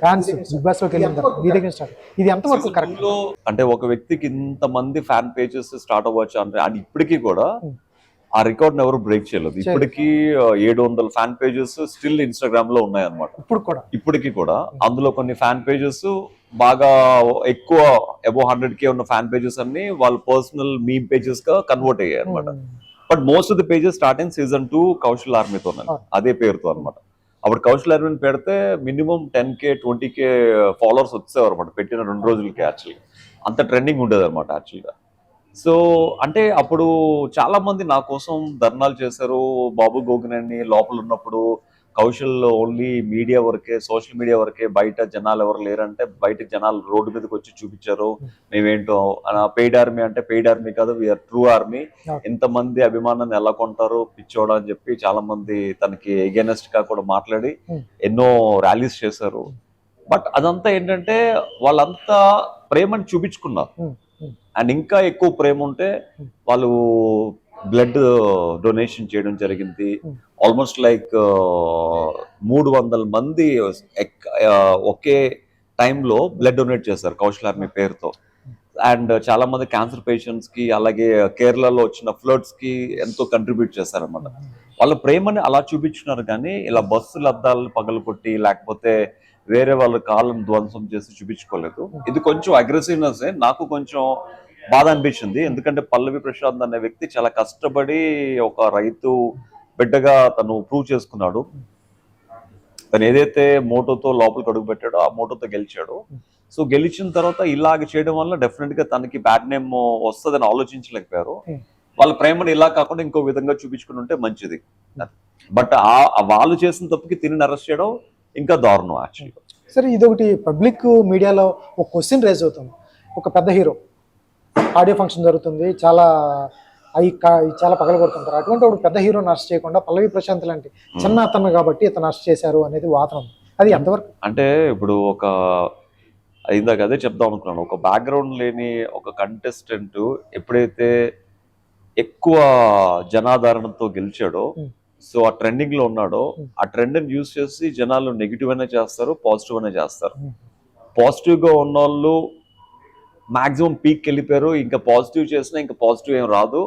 Speaker 1: ఫ్యాన్స్ బిగ్ బాస్ లోకి వెళ్ళిన మీ దగ్గర స్టార్ట్, ఇది ఎంతవరకు కరెక్ట్?
Speaker 2: అంటే ఒక వ్యక్తికి ఇంత మంది ఫ్యాన్ పేజెస్ స్టార్ట్ అవ్వచ్చు అంటే అది ఇప్పటికీ కూడా ఆ రికార్డ్ ఎవరు బ్రేక్ చేయలేదు. ఇప్పటికీ 700 ఫ్యాన్ పేజెస్ స్టిల్ ఇన్స్టాగ్రామ్ లో ఉన్నాయి అనమాట. ఇప్పటికీ కూడా అందులో కొన్ని ఫ్యాన్ పేజెస్ బాగా ఎక్కువ అబౌవ్ 100K ఉన్న ఫ్యాన్ పేజెస్ అన్ని వాళ్ళ పర్సనల్ మీమ్ పేజెస్ గా కన్వర్ట్ అయ్యాయి అనమాట. But most of the pages start అయిన సీజన్ 2 కౌశల్ ఆర్మీతో అదే పేరుతో అనమాట. అప్పుడు కౌశల్ ఆర్మీని పెడితే మినిమం 10K 20K ఫాలోవర్స్ వచ్చేవారు అనమాట పెట్టిన 2 రోజులకి. యాక్చువల్గా అంత ట్రెండింగ్ ఉండేది అనమాట యాక్చువల్గా. సో అంటే అప్పుడు చాలా మంది నా కోసం ధర్నాలు చేశారు. బాబు గోగినేని లోపల ఉన్నప్పుడు కౌశల్ ఓన్లీ మీడియా వరకే, సోషల్ మీడియా వరకే, బయట జనాలు ఎవరు లేరంటే బయట జనాలు రోడ్డు మీదకి వచ్చి చూపించారు మేమేంటో. పెయిడ్ ఆర్మీ అంటే పెయిడ్ ఆర్మీ కాదు, వీఆర్ ట్రూ ఆర్మీ, ఎంతమంది అభిమానాన్ని ఎలా కొంటారు పిచ్చోడా అని చెప్పి చాలా మంది తనకి ఎగెనెస్ట్ గా కూడా మాట్లాడి ఎన్నో ర్యాలీస్ చేశారు. బట్ అదంతా ఏంటంటే వాళ్ళంతా ప్రేమని చూపించుకున్నారు. అండ్ ఇంకా ఎక్కువ ప్రేమ ఉంటే వాళ్ళు బ్లడ్ డొనేషన్ చేయడం జరిగింది. ఆల్మోస్ట్ లైక్ 300 మంది ఒకే టైంలో బ్లడ్ డొనేట్ చేశారు కౌశల్ ఆర్మీ పేరుతో. అండ్ చాలా మంది క్యాన్సర్ పేషెంట్స్ కి, అలాగే కేరళలో వచ్చిన ఫ్లడ్స్ కి ఎంతో కంట్రిబ్యూట్ చేశారన్నమాట. వాళ్ళ ప్రేమని అలా చూపించున్నారు, కానీ ఇలా బస్సుల అద్దాలను పగలగొట్టి లేకపోతే వేరే వాళ్ళ కాళ్ళను ధ్వంసం చేసి చూపించుకోలేదు. ఇది కొంచెం అగ్రెసివ్నెస్ నాకు కొంచెం బాధ అనిపించింది. ఎందుకంటే పల్లవి ప్రశాంత్ అనే వ్యక్తి చాలా కష్టపడి ఒక రైతు బిడ్డగా తను ప్రూవ్ చేసుకున్నాడు. తను ఏదైతే మోటోతో లోపలికి అడుగు పెట్టాడో ఆ మోటోతో గెలిచాడు. సో గెలిచిన తర్వాత ఇలాగ చేయడం వల్ల డెఫినెట్ గా తనకి బ్యాడ్ నేమ్ వస్తుందని ఆలోచించలేకపోయారు. వాళ్ళ ప్రేమను ఇలా కాకుండా ఇంకో విధంగా చూపించుకుని ఉంటే మంచిది. బట్ వాళ్ళు చేసిన తప్పుకి తిని అరెస్ట్ చేయడం ఇంకా దారుణం యాక్చువల్గా.
Speaker 1: సరే, ఇదొకటి పబ్లిక్ మీడియాలో ఒక క్వశ్చన్ రేజ్ అవుతుంది. ఒక పెద్ద హీరో ఆడియో ఫంక్షన్ జరుగుతుంది, చాలా పగలగొడుతుంటారు. అటువంటి ఒక పెద్ద హీరోని అరెస్ట్ చేయకుండా పల్లవి ప్రశాంత్ లాంటి చిన్న అతను కాబట్టి ఇతను అరెస్ట్ చేశారు అనేది వాదన. అది ఎంతవరకు
Speaker 2: అంటే ఇప్పుడు ఒక ఇందాక అదే చెప్దాం అనుకున్నాను, ఒక బ్యాక్గ్రౌండ్ లేని ఒక కంటెస్టెంట్ ఎప్పుడైతే ఎక్కువ జనాదరణతో గెలిచాడో, సో ఆ ట్రెండింగ్ లో ఉన్నాడో, ఆ ట్రెండ్ ని యూజ్ చేసి జనాలు నెగిటివ్ అనే చేస్తారు, పాజిటివ్ అనే చేస్తారు. పాజిటివ్ గా ఉన్న వాళ్ళు మాక్సిమం పీక్ వెళ్ళిపోయారు, ఇంకా పాజిటివ్ చేసినా ఇంకా పాజిటివ్ ఏం రాదు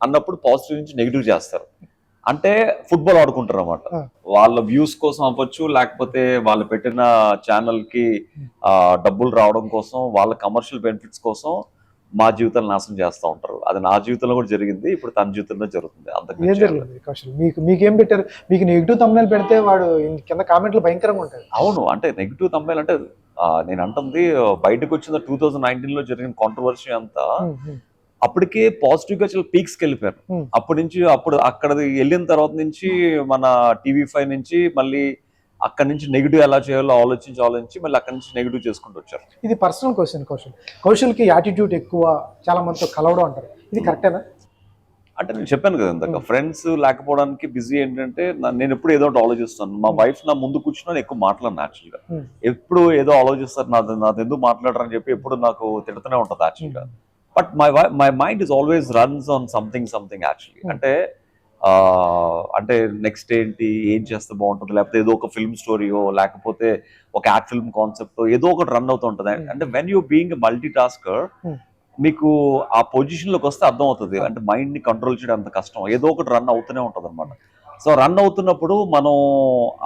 Speaker 2: అన్నప్పుడు పాజిటివ్ నుంచి నెగిటివ్ చేస్తారు. అంటే ఫుట్బాల్ ఆడుకుంటారు అన్నమాట. వాళ్ళ వ్యూస్ కోసం అవ్వచ్చు, లేకపోతే వాళ్ళు పెట్టిన ఛానల్ కి డబ్బులు రావడం కోసం, వాళ్ళ కమర్షియల్ బెనిఫిట్స్ కోసం మా జీవితాలు నాశనం చేస్తూ ఉంటారు. అది నా జీవితంలో కూడా జరిగింది, ఇప్పుడు తన జీవితంలో జరుగుతుంది.
Speaker 1: ఏం
Speaker 2: అంతకు
Speaker 1: జరిగింది కౌశల్? మీకేం పెట్టారు? మీకు నెగిటివ్ తమ్ముళ్ళు పెడితే వాడు కింద కామెంట్లు భయంకరంగా ఉంటాయి.
Speaker 2: అవును, అంటే నెగిటివ్ తమ్ముళ్ళు అంటే నేను అంటుంది బయటకు వచ్చిన 2019 లో జరిగిన కాంట్రవర్సీ అంతా అప్పటికే పాజిటివ్ గా చాలా పీక్స్ కి వెళ్ళిపోయారు. అప్పటి నుంచి అక్కడ వెళ్ళిన తర్వాత నుంచి మన TV5 నుంచి మళ్ళీ అక్కడ నుంచి నెగిటివ్ ఎలా చేయాలో ఆలోచించి మళ్ళీ అక్కడ నుంచి నెగిటివ్ చేసుకుంటూ వచ్చారు.
Speaker 1: ఇది పర్సనల్ క్వశ్చన్ కౌశల్కి యాటిట్యూడ్ ఎక్కువ, చాలా మందితో కలవడం అంటారు, ఇది కరెక్టేనా?
Speaker 2: అంటే నేను చెప్పాను కదా ఇందాక, ఫ్రెండ్స్ లేకపోవడానికి బిజీ ఏంటంటే నేను ఎప్పుడు ఏదో ఒకటి ఆలోచిస్తాను. మా వైఫ్ నా ముందు కూర్చున్నా ఎక్కువ మాట్లాడను యాక్చువల్ గా. ఎప్పుడు ఏదో ఆలోచిస్తారు, నాది ఎందుకు మాట్లాడరని చెప్పి ఎప్పుడు నాకు తిడుతూనే ఉంటుంది యాక్చువల్ గా. But my mind is always runs on something actually. అంటే నెక్స్ట్ ఏంటి, ఏం చేస్తే బాగుంటుంది, లేకపోతే ఏదో ఒక ఫిల్మ్ స్టోరీయో లేకపోతే ఒక యాడ్ ఫిల్మ్ కాన్సెప్ట్ ఏదో ఒకటి రన్ అవుతూ ఉంటుంది. అంటే when you being multi tasker, మీకు ఆ పొజిషన్ లోకి వస్తే అర్థం అవుతుంది. అంటే మైండ్ ని కంట్రోల్ చేయడం అంత కష్టం, ఏదో ఒకటి రన్ అవుతూనే ఉంటది అనమాట. సో రన్ అవుతున్నప్పుడు మనం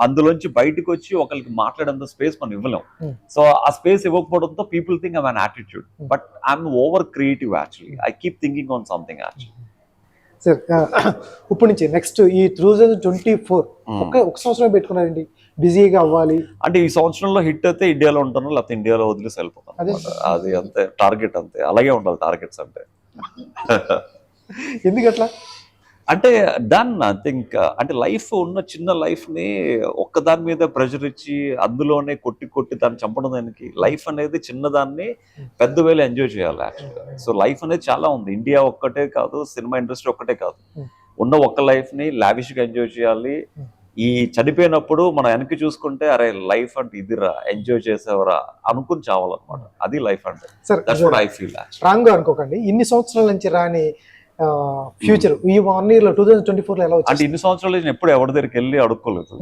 Speaker 2: అందులోంచి బయటకు వచ్చి ఒకరికి మాట్లాడేంత స్పేస్ మనం ఇవ్వలేం. సో ఆ స్పేస్ ఇవ్వకపోవడంతో people think I an attitude, but I'm over creative actually. I keep thinking on something actually.
Speaker 1: Sir ఇప్పటి నుంచి నెక్స్ట్ ఈ 2024 ఒక సంవత్సరం పెట్టుకున్నారండి, బిజీగా అవ్వాలి
Speaker 2: అంటే ఈ సంవత్సరంలో హిట్ అయితే ఇండియాలో ఉంటాను, లేకపోతే ఇండియాలో వదిలేసి వెళ్ళిపోతాను. అది అంతే టార్గెట్, అంతే అలాగే ఉండాలి టార్గెట్స్ అంటే.
Speaker 1: ఎందుకట్లా?
Speaker 2: అంటే డన్ ఐ థింక్. అంటే లైఫ్ ఉన్న చిన్న లైఫ్ ని ఒక్కదాని మీద ప్రెషర్ ఇచ్చి అందులోనే కొట్టి దాన్ని చంపడం దానికి, లైఫ్ అనేది చిన్నదాన్ని పెద్ద వేలు ఎంజాయ్ చేయాలి యాక్చువల్గా. సో లైఫ్ అనేది చాలా ఉంది. ఇండియా ఒక్కటే కాదు, సినిమా ఇండస్ట్రీ ఒక్కటే కాదు, ఉన్న ఒక్క లైఫ్ ని లావిష్ గా ఎంజాయ్ చేయాలి. ఈ చనిపోయినప్పుడు మనం వెనక్కి చూసుకుంటే అరే లైఫ్ అంటే ఇదిరా, ఎంజాయ్ చేసేవరా అనుకుని చావాలన్నమాట. అది లైఫ్ అంటే. That's what I feel.
Speaker 1: Strong గా అనుకోకండి, ఇన్ని సంవత్సరాల నుంచి రాని ఫ్యూచర్ ఈ 1 year లో 2024 లో ఎలా వచ్చింది?
Speaker 2: అంటే ఇన్ని సంవత్సరాలు నేను ఎప్పుడు ఎవరి దగ్గరికి వెళ్ళి అడుక్కోలేదు,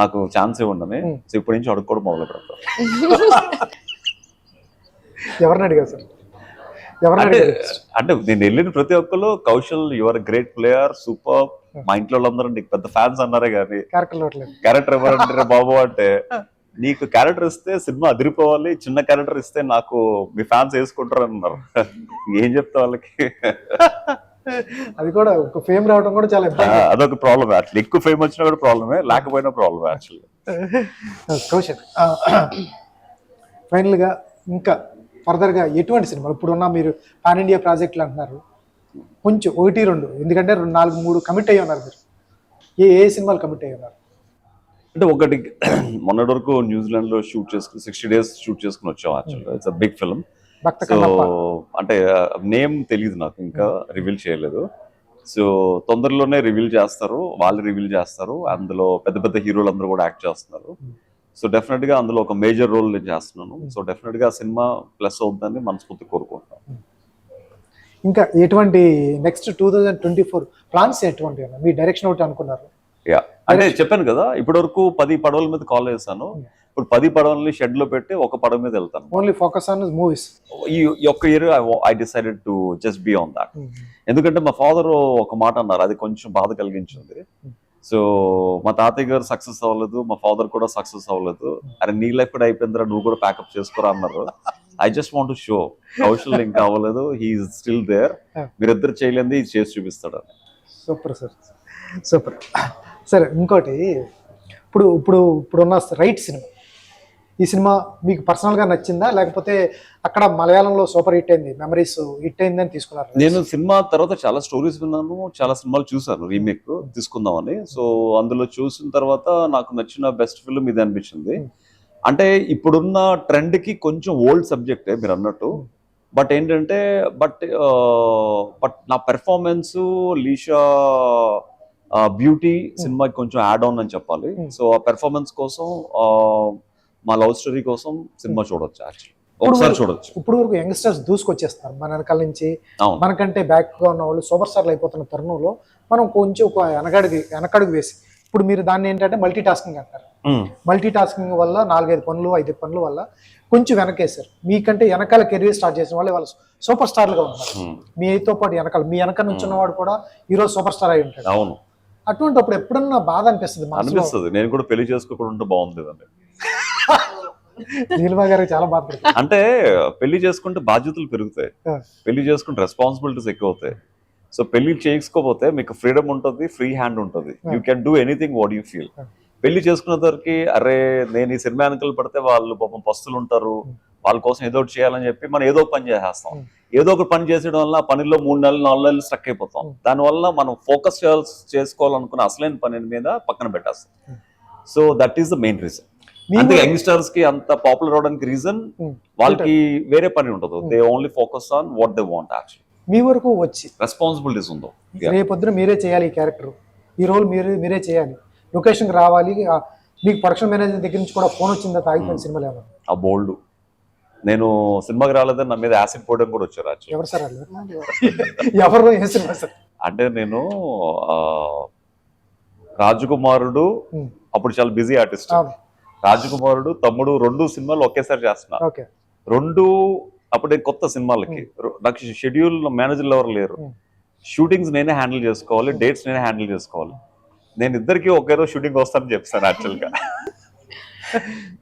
Speaker 2: నాకు ఛాన్స్ ఇవ్వండి. సో ఇప్పటి నుంచి అడుక్కోవడం మొదలు పెడతాను.
Speaker 1: ఎవరిని అడిగారు సార్?
Speaker 2: అంటే నేను వెళ్ళిన ప్రతి ఒక్కరు Kaushal your great player, super, మా ఇంట్లో వాళ్ళందరూ నీకు పెద్ద ఫ్యాన్స్ అన్నారే కానీ క్యారెక్టర్ ఎవరంటారు బాబు అంటే, నీకు క్యారెక్టర్ ఇస్తే సినిమా అదిరిపోవాలి, చిన్న క్యారెక్టర్ ఇస్తే నాకు మీ ఫ్యాన్స్ వేసుకుంటారు అన్నారు. ఏం చెప్తా వాళ్ళకి?
Speaker 1: అది కూడా ఒక ఫేమ్ రావడం కూడా చాలా
Speaker 2: అదొక ప్రాబ్లమ్ యాక్చువల్లీ. ఎక్కువ ఫేమ్ వచ్చినా కూడా ప్రాబ్లమే, లేకపోయినా ప్రాబ్లమ్ యాక్చువల్లీ.
Speaker 1: కౌశల్ ఫైనల్ గా ఇంకా ఫర్దర్ గా ఎటువంటి సినిమాలు ఇప్పుడున్న మీరు పాన్ ఇండియా ప్రాజెక్టులు అంటున్నారు, కొంచెం 1-2, ఎందుకంటే 4-3 కమిట్ అయ్యి ఉన్నారు మీరు, ఏ సినిమాలు కమిట్ అయ్యి ఉన్నారు?
Speaker 2: అంటే ఒకటి మొన్నటి వరకు న్యూజిలాండ్ లో షూట్ చేసుకుని 60 days షూట్ చేసుకుని వచ్చాం యాక్చువల్గా. It's a big film. So అంటే నేమ్ తెలియదు నాకు, ఇంకా రివీల్ చేయలేదు. సో తొందరలోనే రివీల్ చేస్తారు, వాళ్ళు రివీల్ చేస్తారు. అందులో పెద్ద పెద్ద హీరోలు అందరూ కూడా యాక్ట్ చేస్తున్నారు. సో డెఫినెట్ గా అందులో ఒక మేజర్ రోల్ నేను చేస్తున్నాను. సో డెఫినెట్ గా సినిమా ప్లస్ అవుతుందని మనస్ఫూర్తి కోరుకుంటున్నాను.
Speaker 1: ఇంకా ఎటువంటి నెక్స్ట్ 2024 ప్లాన్స్ ఎటువంటి మీ డైరెక్షన్ ఒకటి అనుకున్నారు?
Speaker 2: యా, అంటే చెప్పాను కదా ఇప్పటి వరకు 10 పడవల మీద కాల్ చేశాను. ఇప్పుడు 10 పడవల్ని షెడ్ లో పెట్టి ఒక పడవ మీద వెళ్తాను.
Speaker 1: Only focus on movies.
Speaker 2: ఈ ఒక్క year I decided to just be on that. ఎందుకంటే మా ఫాదర్ ఒక మాట అన్నారు, అది కొంచెం బాధ కలిగించింది. సో మా తాతయ్య గారు సక్సెస్ అవ్వలేదు, మా ఫాదర్ కూడా సక్సెస్ అవ్వలేదు. అరే నీ లైఫ్ కూడా అయిపోయిందిరా, నువ్వు కూడా ప్యాకప్ చేసుకోరా అన్నారు. I just want to show Kaushal ఇంకా అవ్వలేదు, హీఈస్ స్టిల్ దేర్, మీరిద్దరు చేయలేదు, ఇది చేసి చూపిస్తాడు.
Speaker 1: Super sir, super. సరే ఇంకోటి, ఇప్పుడున్న రైట్ సినిమా, ఈ సినిమా మీకు పర్సనల్గా నచ్చిందా, లేకపోతే అక్కడ మలయాళంలో సూపర్ హిట్ అయింది, మెమరీస్ హిట్ అయిందని తీసుకున్నారు?
Speaker 2: నేను సినిమా తర్వాత చాలా స్టోరీస్ విన్నాను, చాలా సినిమాలు చూసాను రీమేక్ తీసుకుందామని. సో అందులో చూసిన తర్వాత నాకు నచ్చిన బెస్ట్ ఫిల్మ్ ఇది అనిపించింది. అంటే ఇప్పుడున్న ట్రెండ్ కి కొంచెం ఓల్డ్ సబ్జెక్టే మీరు అన్నట్టు, బట్ ఏంటంటే బట్ నా పెర్ఫార్మెన్స్ లీషా బ్యూటీ సినిమాకి కొంచెం యాడ్ ఆన్ అని చెప్పాలి. సో ఆ పెర్ఫార్మెన్స్ కోసం మా లవ్ స్టోరీ కోసం సినిమా చూడొచ్చు, యాక్చువల్లీ ఒకసారి చూడొచ్చు.
Speaker 1: ఇప్పుడు వరకు యంగ్స్టర్స్ దూసుకొచ్చేస్తారు మన వెనకాల నుంచి, మనకంటే బ్యాక్ గా ఉన్న వాళ్ళు సూపర్ స్టార్లు అయిపోతున్న తరుణంలో మనం కొంచెం ఒక వెనకడుగు వేసి, ఇప్పుడు మీరు దాన్ని ఏంటంటే మల్టీ టాస్కింగ్ అంటారు. మల్టీ టాస్కింగ్ వల్ల 4-5 పనులు 5 పనుల వల్ల కొంచెం వెనకేసారు. మీకంటే వెనకాల కెరీర్ స్టార్ట్ చేసిన వాళ్ళు సూపర్ స్టార్లుగా ఉన్నారు. మీతో పాటు మీ వెనక నుంచి ఉన్నవాడు కూడా ఈరోజు సూపర్ స్టార్ అయి ఉంటాడు.
Speaker 2: అవును,
Speaker 1: అటువంటిప్పుడు ఎప్పుడన్నా బాధ అనిపిస్తుంది మనసులో?
Speaker 2: అనిపిస్తుంది, నేను కూడా పెళ్లి చేసుకోకుండా ఉంటే బాగుంది అని.
Speaker 1: నీలిమా గారికి చాలా బాధపడుతుంది.
Speaker 2: అంటే పెళ్లి చేసుకుంటే బాధ్యతలు పెరుగుతాయి, పెళ్లి చేసుకుంటే రెస్పాన్సిబిలిటీస్ ఎక్కువ అవుతాయి. సో పెళ్లి చేసుకోకపోతే మీకు ఫ్రీడమ్ ఉంటుంది, ఫ్రీ హ్యాండ్ ఉంటుంది, you can do anything what you feel. పెళ్లి చేసుకున్న దగ్గరికి అరే నేను ఈ సినిమా వెనకలు పడితే వాళ్ళు పాపం పస్తులు ఉంటారు, వాళ్ళ కోసం ఏదో ఒకటి చేయాలని చెప్పి మనం ఏదో ఒక పని చేసేస్తాం. ఏదో ఒక పని చేసేయడం వల్ల ఆ పనిలో 3 నెలలు 4 నెలలు స్ట్రక్ అయిపోతాం. దానివల్ల మనం ఫోకస్ చేసుకోవాలనుకున్న అసలైన పని మీద పక్కన పెట్టేస్తాం. So that is the main reason. అంటే యంగ్స్టర్స్ కి అంత పాపులర్ అవడానికి రీజన్ వాళ్ళకి వేరే పని ఉండదు, they only focus on what they want. Actually
Speaker 1: మీ వరకు వచ్చి
Speaker 2: రెస్పాన్సిబిలిటీస్ ఉందో
Speaker 1: రేపొద్దున మీరే చేయాలి ఈ క్యారెక్టర్, ఈ రోల్ మీరే చేయాలి, లొకేషన్కి రావాలి. మీకు ప్రొడక్షన్ మేనేజర్ దగ్గర నుంచి కూడా ఫోన్ వచ్చిందా ఆగిపోయిన సినిమాలు ఏమన్నా?
Speaker 2: ఆ బోల్డ్ నేను సినిమాకి రాలేదని నా మీద యాసిడ్ పోయడం కూడా వచ్చారు. యాక్చువల్లీ
Speaker 1: ఎవరు సార్ ఎవరు ఏ సినిమా సార్?
Speaker 2: అంటే నేను రాజకుమారుడు అప్పుడు చాలా బిజీ ఆర్టిస్ట్, రాజకుమారుడు తమ్ముడు 2 సినిమాలు ఒకేసారి చేస్తున్నా. రెండు అప్పుడే కొత్త సినిమాలకి నాకు షెడ్యూల్ మేనేజర్లు ఎవరు లేరు, షూటింగ్స్ నేనే హ్యాండిల్ చేసుకోవాలి, డేట్స్ నేనే హ్యాండిల్ చేసుకోవాలి. నేను ఇద్దరికి ఒకే రోజు షూటింగ్ వస్తానని చెప్తాను. యాక్చువల్గా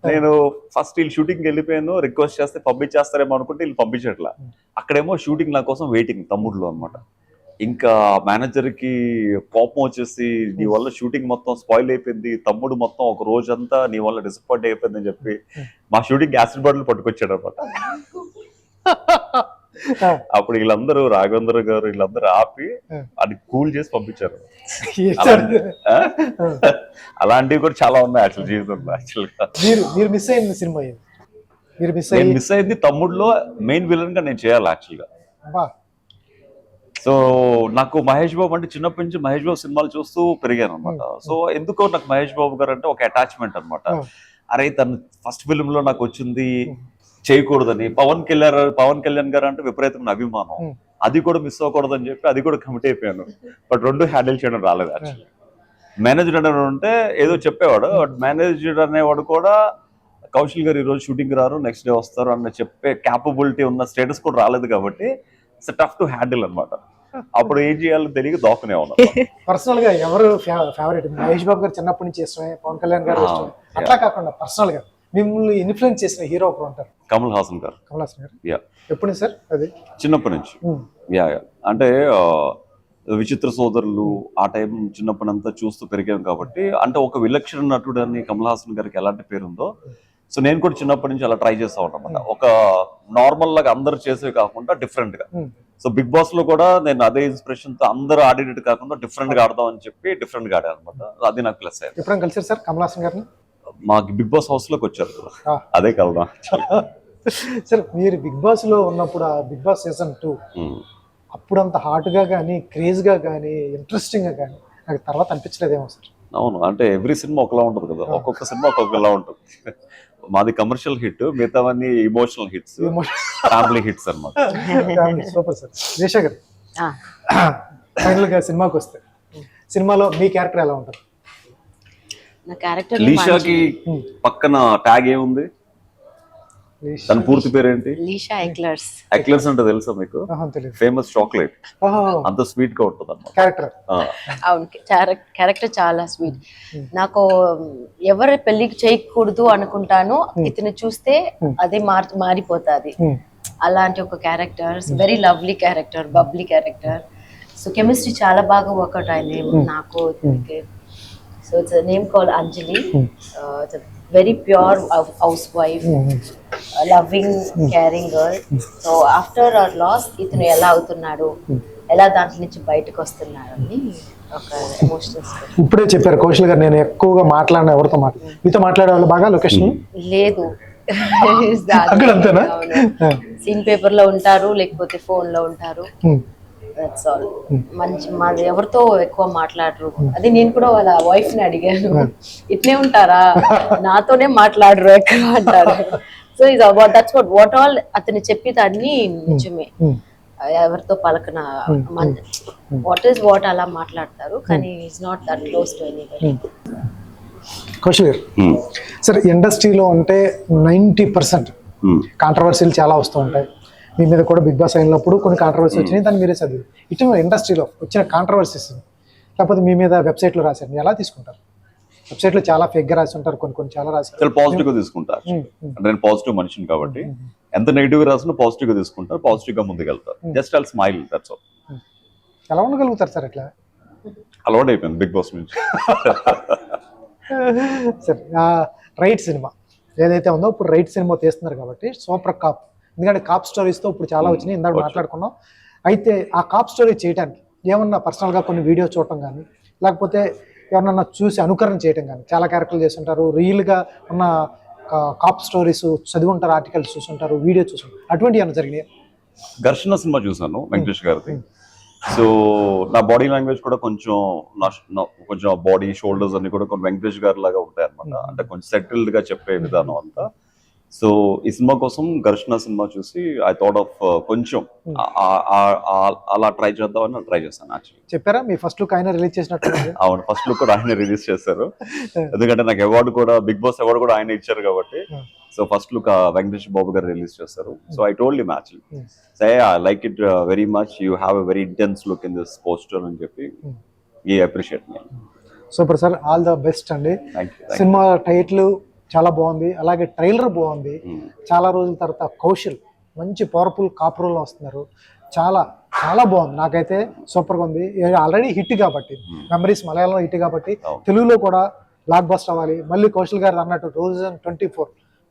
Speaker 2: నేను ఫస్ట్ వీళ్ళు షూటింగ్కి వెళ్ళిపోయాను, రిక్వెస్ట్ చేస్తే పంపించేస్తారేమో అనుకుంటే వీళ్ళు పంపించట్లా. అక్కడేమో షూటింగ్ నా కోసం వెయిటింగ్ తమ్ముడులో అనమాట. ఇంకా మేనేజర్ కి కోపం వచ్చేసి నీ వల్ల షూటింగ్ మొత్తం స్పాయిల్ అయిపోయింది, తమ్ముడు మొత్తం ఒక రోజంతా నీ వల్ల డిసప్పాయింట్ అయిపోయింది అని చెప్పి మా షూటింగ్ యాసిడ్ బాటిల్ పట్టుకొచ్చాడు అనమాట. అప్పుడు వీళ్ళందరూ రాఘవేంద్ర గారు వీళ్ళందరూ ఆపి అది కూల్ చేసి పంపించారు. అలాంటివి కూడా చాలా ఉన్నాయి యాక్చువల్ జీవితంలో. యాక్చువల్గా
Speaker 1: మీరు మిస్ అయింది సినిమా,
Speaker 2: మిస్ అయింది తమ్ముడులో మెయిన్ విలన్ గా నేను చేయాలి యాక్చువల్గా. సో నాకు మహేష్ బాబు అంటే చిన్నప్పటి నుంచి మహేష్ బాబు సినిమాలు చూస్తూ పెరిగాను అనమాట. సో ఎందుకో నాకు మహేష్ బాబు గారు అంటే ఒక అటాచ్మెంట్ అనమాట. అరే తను ఫస్ట్ ఫిల్మ్ లో నాకు వచ్చింది చేయకూడదని. పవన్ కళ్యాణ్ గారు అంటే విపరీతమైన అభిమానం, అది కూడా మిస్ అవ్వకూడదని చెప్పి అది కూడా కమిట్ అయిపోయాను. బట్ 2 హ్యాండిల్ చేయడం రాలేదు యాక్చువల్లీ. మేనేజర్ అనేవాడు ఉంటే ఏదో చెప్పేవాడు, బట్ మేనేజర్ అనేవాడు కూడా కౌశల్ గారు ఈరోజు షూటింగ్ రారు, నెక్స్ట్ డే వస్తారు అన్న చెప్పే క్యాపబిలిటీ ఉన్న స్టేటస్ కూడా రాలేదు. కాబట్టి ఇట్స్ టఫ్ టు హ్యాండిల్ అనమాట. అప్పుడు ఏం చేయాలో తెలియక దోకనే ఉన్నా.
Speaker 1: పర్సనల్ గా ఎవరు ఫేవరెట్? మహేష్ బాబు గారు చిన్నప్పటి నుంచి ఇష్టమే, పవన్ కళ్యాణ్ గారు ఇష్టమే, అట్లా కాకుండా పర్సనల్ గా మిమ్మల్ని ఇన్ఫ్లుయెన్స్ చేసిన హీరో ఒకరు ఉంటారు?
Speaker 2: కమల్ హాసన్ గారు.
Speaker 1: యా. ఎప్పుడు సార్ అది?
Speaker 2: చిన్నప్పటి నుంచి. యా అంటే విచిత్ర సోదరులు ఆ టైం చిన్నప్పటి అంతా చూస్తూ పెరిగాం కాబట్టి, అంటే ఒక విలక్షణ నటుడు అని కమల్ హాసన్ గారికి ఎలాంటి పేరు ఉందో, సో నేను కూడా చిన్నప్పటి నుంచి అలా ట్రై చేస్తా ఉంటాను అనమాట. ఒక నార్మల్ లాగా అందరు చేసేవి కాకుండా డిఫరెంట్ గా. సో బిగ్ బాస్ లో కూడా నేను అదే ఇన్స్పిరేషన్ తో అందరూ ఆడేటట్టు కాకుండా డిఫరెంట్ గా ఆడదాం అని చెప్పి డిఫరెంట్ గా ఆడాను అనమాట. అది నాకు ప్లస్ అయ్యింది.
Speaker 1: ఎప్పుడైనా కలిసారు సార్ కమల్ హాసన్ గారిని?
Speaker 2: మాకు బిగ్ బాస్ హౌస్ లోకి వచ్చారు కదా, అదే కలదాం.
Speaker 1: సార్ మీరు బిగ్ బాస్ లో ఉన్నప్పుడు ఆ బిగ్ బాస్ సీజన్ 2 అప్పుడు అంత హాట్ గా కానీ క్రేజ్ గా కానీ ఇంట్రెస్టింగ్ గా కానీ నాకు తర్వాత అనిపించలేదేమో సార్?
Speaker 2: అవును, అంటే ఎవ్రీ సినిమా ఒకలా ఉంటుంది కదా, ఒక్కొక్క సినిమా ఒక్కొక్కలా ఉంటుంది. మాది కమర్షియల్ హిట్, మిగతావన్నీ ఇమోషనల్ హిట్స్, ఫ్యామిలీ హిట్స్ అన్నమాట.
Speaker 1: Super sir. Resha garu, final గా సినిమాకి వస్తే సినిమాలో మీ క్యారెక్టర్ ఎలా ఉంటుంది?
Speaker 3: నా క్యారెక్టర్
Speaker 2: లీషాకి పక్కన ట్యాగ్ ఏముంది? తన పూర్తి పేరేంటి?
Speaker 3: లీషా ఎక్లర్స్.
Speaker 2: ఎక్లర్స్ అంటే తెలుసా మీకు? ఫేమస్ చాక్లెట్, అంత స్వీట్ గా ఉంటుంది అన్నమాట
Speaker 1: క్యారెక్టర్.
Speaker 3: అవును, క్యారెక్టర్ చాలా స్వీట్. నాకు ఎవరు పెళ్లికి చేయకూడదు అనుకుంటానో ఇతను చూస్తే అదే మారిపోతుంది. అలాంటి ఒక character, very lovely character, bubbly character. So chemistry చాలా బాగా వర్కౌట్ అయింది నాకు. So it's a name called Anjali. It's a very pure housewife, loving, caring girl. So after our loss, itnu ela avutunnadu, ela దాంట్లో నుంచి బయటకు వస్తున్నాడు అని ఒక ఎమోషనల్ స్టోరీ.
Speaker 1: ఇప్పుడే చెప్పారు కౌశల్ గారు, నేను ఎక్కువగా మాట్లాడిన ఎవరితో మీతో మాట్లాడే వాళ్ళు బాగా లొకేషన్
Speaker 3: లేదు.
Speaker 1: అక్కడ అంతేనా?
Speaker 3: సీన్ పేపర్ లో ఉంటారు, లేకపోతే ఫోన్ లో ఉంటారు. That's all. మంచి మాది ఎవరితో ఎక్కువ మాట్లాడరు. అది నేను కూడా వాళ్ళ వైఫ్ ని అడిగాను, ఇట్నే ఉంటారా, నాతోనే మాట్లాడరు ఎక్కువ అంటారు. సో ఇది దట్స్ వాట్ ఆల్ అతను చెప్పేదాన్ని నిజమే. ఎవరితో పలకన వాట్ ఈస్ వాట్ అలా మాట్లాడతారు, కానీ is not that close to anybody.
Speaker 1: Kaushal గారు, సార్ ఇండస్ట్రీలో అంటే 90% కాంట్రవర్సీలు చాలా వస్తూ ఉంటాయి. మీ మీద కూడా బిగ్ బాస్ అయినప్పుడు కొన్ని కాంట్రవర్సీ వచ్చినాయి, దాన్ని మీరే చదివి. ఇటీవల ఇండస్ట్రీలో వచ్చిన కాంట్రవర్సీస్ లేకపోతే మీ మీద వెబ్సైట్లో రాశారు, మీరు ఎలా తీసుకుంటారు? వెబ్సైట్లో చాలా ఫేక్గా రాసి ఉంటారు, కొన్ని చాలా రాశారు.
Speaker 2: చాలా పాజిటివ్ గా తీసుకుంటారు. అంటే నేను పాజిటివ్ మనిషిని కాబట్టి ఎంత నెగిటివ్ గా రాసినా పాజిటివ్ గా తీసుకుంటారు, పాజిటివ్ గా ముందుకెళ్తారు. Just all smile, that's all.
Speaker 1: ఎలా ఉండగలుగుతారు సార్ ఇట్లా?
Speaker 2: అలవాటు అయిపోయింది బిగ్ బాస్ నుంచి.
Speaker 1: సరే, రైట్ సినిమా ఏదైతే ఉందో ఇప్పుడు రైట్ సినిమా తీస్తున్నారు కాబట్టి సూపర్ కాప్, ఎందుకంటే కాప్ స్టోరీస్తో ఇప్పుడు చాలా వచ్చినాయి, ఇందాక మాట్లాడుకున్నాం. అయితే ఆ కాప్ స్టోరీ చేయడానికి ఏమన్నా పర్సనల్గా కొన్ని వీడియోస్ చూడటం కానీ, లేకపోతే ఎవరన్నా చూసి అనుకరణ చేయటం కానీ, చాలా క్యారెక్టర్లు చేస్తుంటారు, రియల్గా ఉన్న కాప్ స్టోరీస్ చదివి ఉంటారు, ఆర్టికల్స్ చూసుంటారు, వీడియో చూసుంటారు, అటువంటి ఏమైనా జరిగినాయి?
Speaker 2: ఘర్షణ సినిమా చూసాను వెంకటేష్ గారిది. సో నా బాడీ లాంగ్వేజ్ కూడా కొంచెం కొంచెం బాడీ షోల్డర్స్ అన్ని కూడా కొంచెం వెంకటేష్ గారి లాగా ఉంటాయి అనమాట. అంటే కొంచెం సెటిల్డ్ గా చెప్పే విధానం అంతా. సో ఈ సినిమా కోసం ఘర్షణ సినిమా చూసి ఐ థాట్ ఆఫ్ కొంచెం అలా ట్రై చేద్దామని ట్రై చేస్తాను. యాక్చువల్లీ
Speaker 1: చెప్పారా మీ ఫస్ట్ లుక్ ఆయన రిలీజ్ చేసినట్టు?
Speaker 2: అవును, ఫస్ట్ లుక్ కూడా ఆయన రిలీజ్ చేశారు. ఎందుకంటే నాకు అవార్డు కూడా, బిగ్ బాస్ అవార్డు కూడా ఆయన ఇచ్చారు కాబట్టి. సో ఫస్ట్ లుక్ వెంకటేష్ బాబు గారు రిలీజ్ చేస్తారు. So I told him actually, say I like it very much, you have a very intense look in this poster అని చెప్పి ఈ appreciate me.
Speaker 1: Super sir, all the best అండి. Cinema title చాలా బాగుంది, అలాగే trailer బాగుంది. చాలా రోజుల తర్వాత కౌశల్ మంచి పవర్ఫుల్ కాప్ రోల్ వస్తున్నారు, చాలా చాలా బాగుంది. నాకైతే సూపర్గా ఉంది. ఆల్రెడీ హిట్ కాబట్టి, మెమరీస్ మలయాళంలో హిట్ కాబట్టి తెలుగులో కూడా బ్లాక్ బస్టర్ అవ్వాలి. మళ్ళీ కౌశల్ గారు అన్నట్టు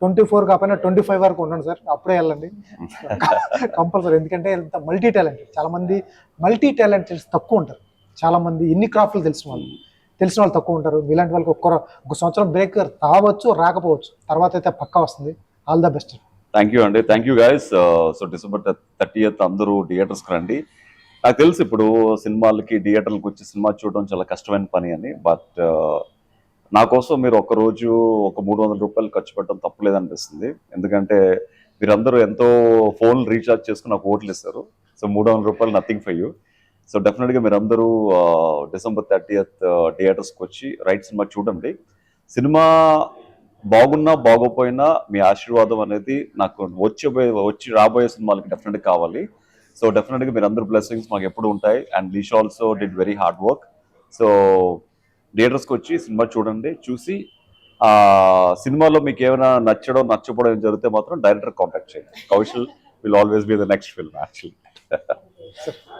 Speaker 1: 2024 కాకపోయినా 25 వరకు ఉండండి సార్, అప్పుడే వెళ్ళండి కంపల్సరీ. ఎందుకంటే ఇంత మల్టీ టాలెంటెడ్, చాలా మంది మల్టీ టాలెంటెడ్ తక్కువ ఉంటారు. చాలా మంది ఎన్ని క్రాఫ్ట్లు తెలిసిన వాళ్ళు తక్కువ ఉంటారు. ఇలాంటి వాళ్ళకి ఒక సంవత్సరం బ్రేక్ రావచ్చు, రాకపోవచ్చు, తర్వాత అయితే పక్కా వస్తుంది. All the best.
Speaker 2: Thank you అండి, thank you guys. So December 30th అందరూ థియేటర్స్కి రండి. నాకు తెలుసు ఇప్పుడు సినిమాలకి థియేటర్లకు వచ్చి సినిమా చూడడం చాలా కష్టమైన పని అని, బట్ నా కోసం మీరు ఒక్కరోజు ఒక 300 రూపాయలు ఖర్చు పెట్టడం తప్పలేదనిపిస్తుంది. ఎందుకంటే మీరందరూ ఎంతో ఫోన్ రీఛార్జ్ చేసుకుని నాకు ఓట్లు ఇస్తారు. సో 300 రూపాయలు నథింగ్ ఫర్ యూ. సో డెఫినెట్గా మీరందరూ December 30th థియేటర్స్కి వచ్చి రైట్ సినిమా చూడండి. సినిమా బాగున్నా బాగోపోయినా మీ ఆశీర్వాదం అనేది నాకు వచ్చి రాబోయే సినిమాలకి డెఫినెట్గా కావాలి. సో డెఫినెట్గా మీరు అందరూ బ్లెస్సింగ్స్ మాకు ఎప్పుడు ఉంటాయి. అండ్ లీష్ also did very hard work. So థియేటర్స్కి వచ్చి సినిమా చూడండి, చూసి సినిమాలో మీకు ఏమైనా నచ్చకపోవడం జరిగితే మాత్రం డైరెక్టర్ కాంటాక్ట్ చేయండి. Kaushal will always be the next film actually.